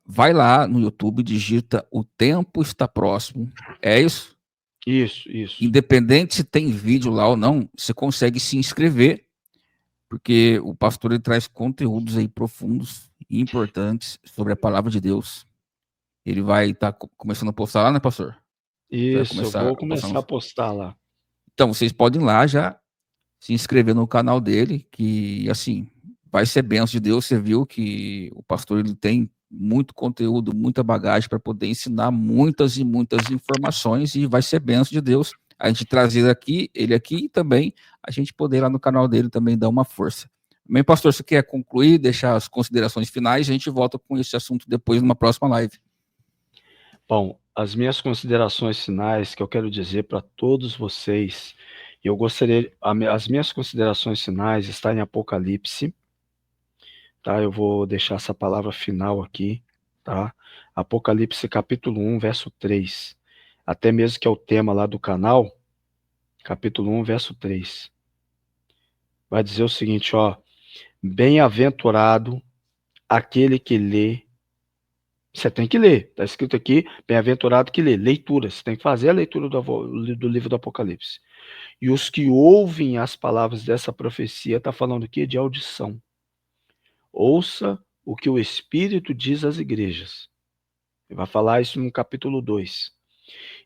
vai lá no YouTube, digita O Tempo Está Próximo. É isso? Isso, isso. Independente se tem vídeo lá ou não, você consegue se inscrever, porque o pastor ele traz conteúdos aí profundos e importantes sobre a palavra de Deus. Ele vai estar começando a postar lá, né, pastor? Você vai Isso, eu começar vou a postar começar a postar lá. Então, vocês podem ir lá já se inscrever no canal dele, que, assim, vai ser bênção de Deus. Você viu que o pastor ele tem muito conteúdo, muita bagagem para poder ensinar muitas e muitas informações e vai ser bênção de Deus a gente trazer aqui, ele aqui e também a gente poder ir lá no canal dele também dar uma força. Bem, pastor, você quer concluir, deixar as considerações finais? A gente volta com esse assunto depois numa próxima live. Bom, as minhas considerações finais que eu quero dizer para todos vocês, eu gostaria, as minhas considerações finais estão em Apocalipse, tá? Eu vou deixar essa palavra final aqui, tá? Apocalipse capítulo 1, verso 3. Até mesmo que é o tema lá do canal, capítulo 1, verso 3. Vai dizer o seguinte, ó: bem-aventurado aquele que lê. Você tem que ler, está escrito aqui, bem-aventurado que lê, leitura, você tem que fazer a leitura do livro do Apocalipse. E os que ouvem as palavras dessa profecia, está falando aqui de audição. Ouça o que o Espírito diz às igrejas. Ele vai falar isso no capítulo 2.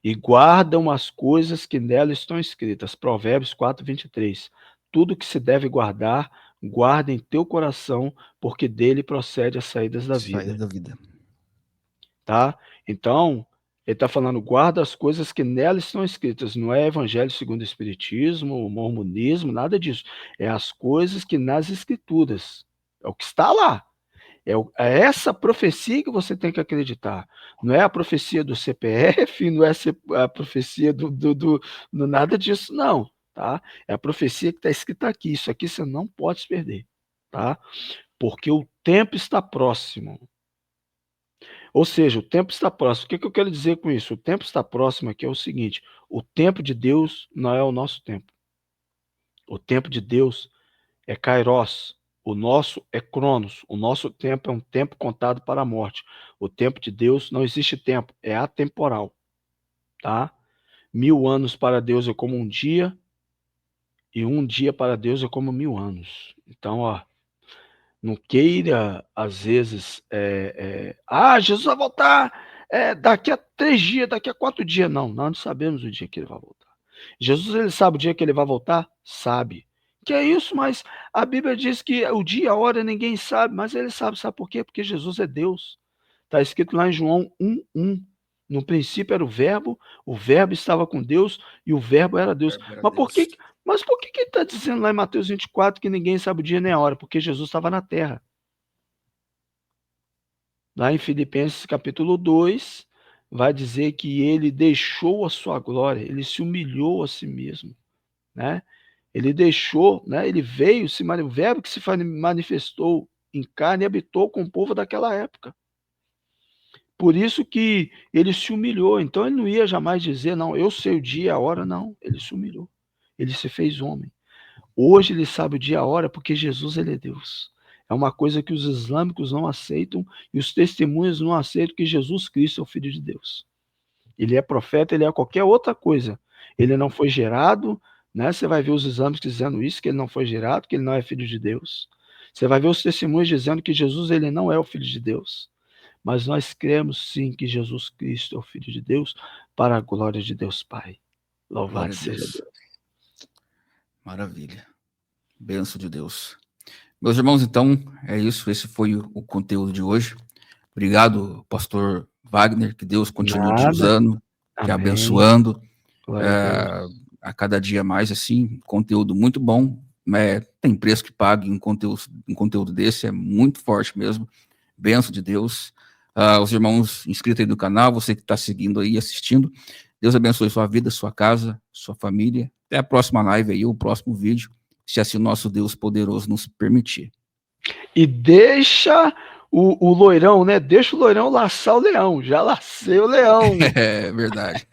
E guardam as coisas que nela estão escritas. Provérbios 4, 23. Tudo que se deve guardar, guarda em teu coração, porque dele procede as saídas da Saída vida. da vida. Tá? Então, ele está falando, guarda as coisas que nela estão escritas. Não é evangelho segundo o espiritismo, o mormonismo, nada disso. É as coisas que nas escrituras. É o que está lá. É essa profecia que você tem que acreditar. Não é a profecia do CPF, não é a profecia do nada disso, não. Tá? É a profecia que está escrita aqui. Isso aqui você não pode se perder. Tá? Porque o tempo está próximo. Ou seja, o tempo está próximo. O que eu quero dizer com isso? O tempo está próximo aqui é o seguinte: o tempo de Deus não é o nosso tempo. O tempo de Deus é Kairos. O nosso é Cronos. O nosso tempo é um tempo contado para a morte. O tempo de Deus não existe tempo, é atemporal. Tá? 1000 anos para Deus é como um dia, e um dia para Deus é como 1000 anos. Então, ó, não queira, às vezes, Jesus vai voltar daqui a 3 dias, daqui a 4 dias. Não, nós não sabemos o dia que ele vai voltar. Jesus, ele sabe o dia que ele vai voltar? Sabe. Que é isso, mas a Bíblia diz que o dia e a hora ninguém sabe, mas ele sabe. Sabe por quê? Porque Jesus é Deus. Está escrito lá em João 1:1. No princípio era o verbo estava com Deus e o verbo era Deus. Verbo era Mas por Deus. que, mas por que ele está dizendo lá em Mateus 24 que ninguém sabe o dia nem a hora? Porque Jesus estava na terra. Lá em Filipenses capítulo 2, vai dizer que ele deixou a sua glória, ele se humilhou a si mesmo, né? Ele deixou, né? Ele veio, o verbo que se manifestou em carne e habitou com o povo daquela época. Por isso que ele se humilhou. Então ele não ia jamais dizer, não, eu sei o dia e a hora, não. Ele se humilhou. Ele se fez homem. Hoje ele sabe o dia e a hora porque Jesus ele é Deus. É uma coisa que os islâmicos não aceitam e os testemunhas não aceitam, que Jesus Cristo é o Filho de Deus. Ele é profeta, ele é qualquer outra coisa. Ele não foi gerado, né? Você vai ver os islâmicos dizendo isso, que ele não foi gerado, que ele não é filho de Deus. Você vai ver os testemunhos dizendo que Jesus ele não é o Filho de Deus. Mas nós cremos sim que Jesus Cristo é o Filho de Deus, para a glória de Deus Pai. Glória Louvado a seja Deus. Deus. Maravilha. Benção de Deus. Meus irmãos, então, é isso. Esse foi o conteúdo de hoje. Obrigado, pastor Wagner. Que Deus continue te Nada. usando, te Amém. abençoando. Glória a Deus. A cada dia mais, assim, conteúdo muito bom. Tem preço que pague um conteúdo desse, é muito forte mesmo. Benção de Deus. Os irmãos inscritos aí do canal, você que está seguindo aí, assistindo. Deus abençoe sua vida, sua casa, sua família. Até a próxima live aí, o próximo vídeo, se assim o nosso Deus poderoso nos permitir. E deixa o loirão, né? Deixa o loirão laçar o leão. Já lacei o leão. É verdade.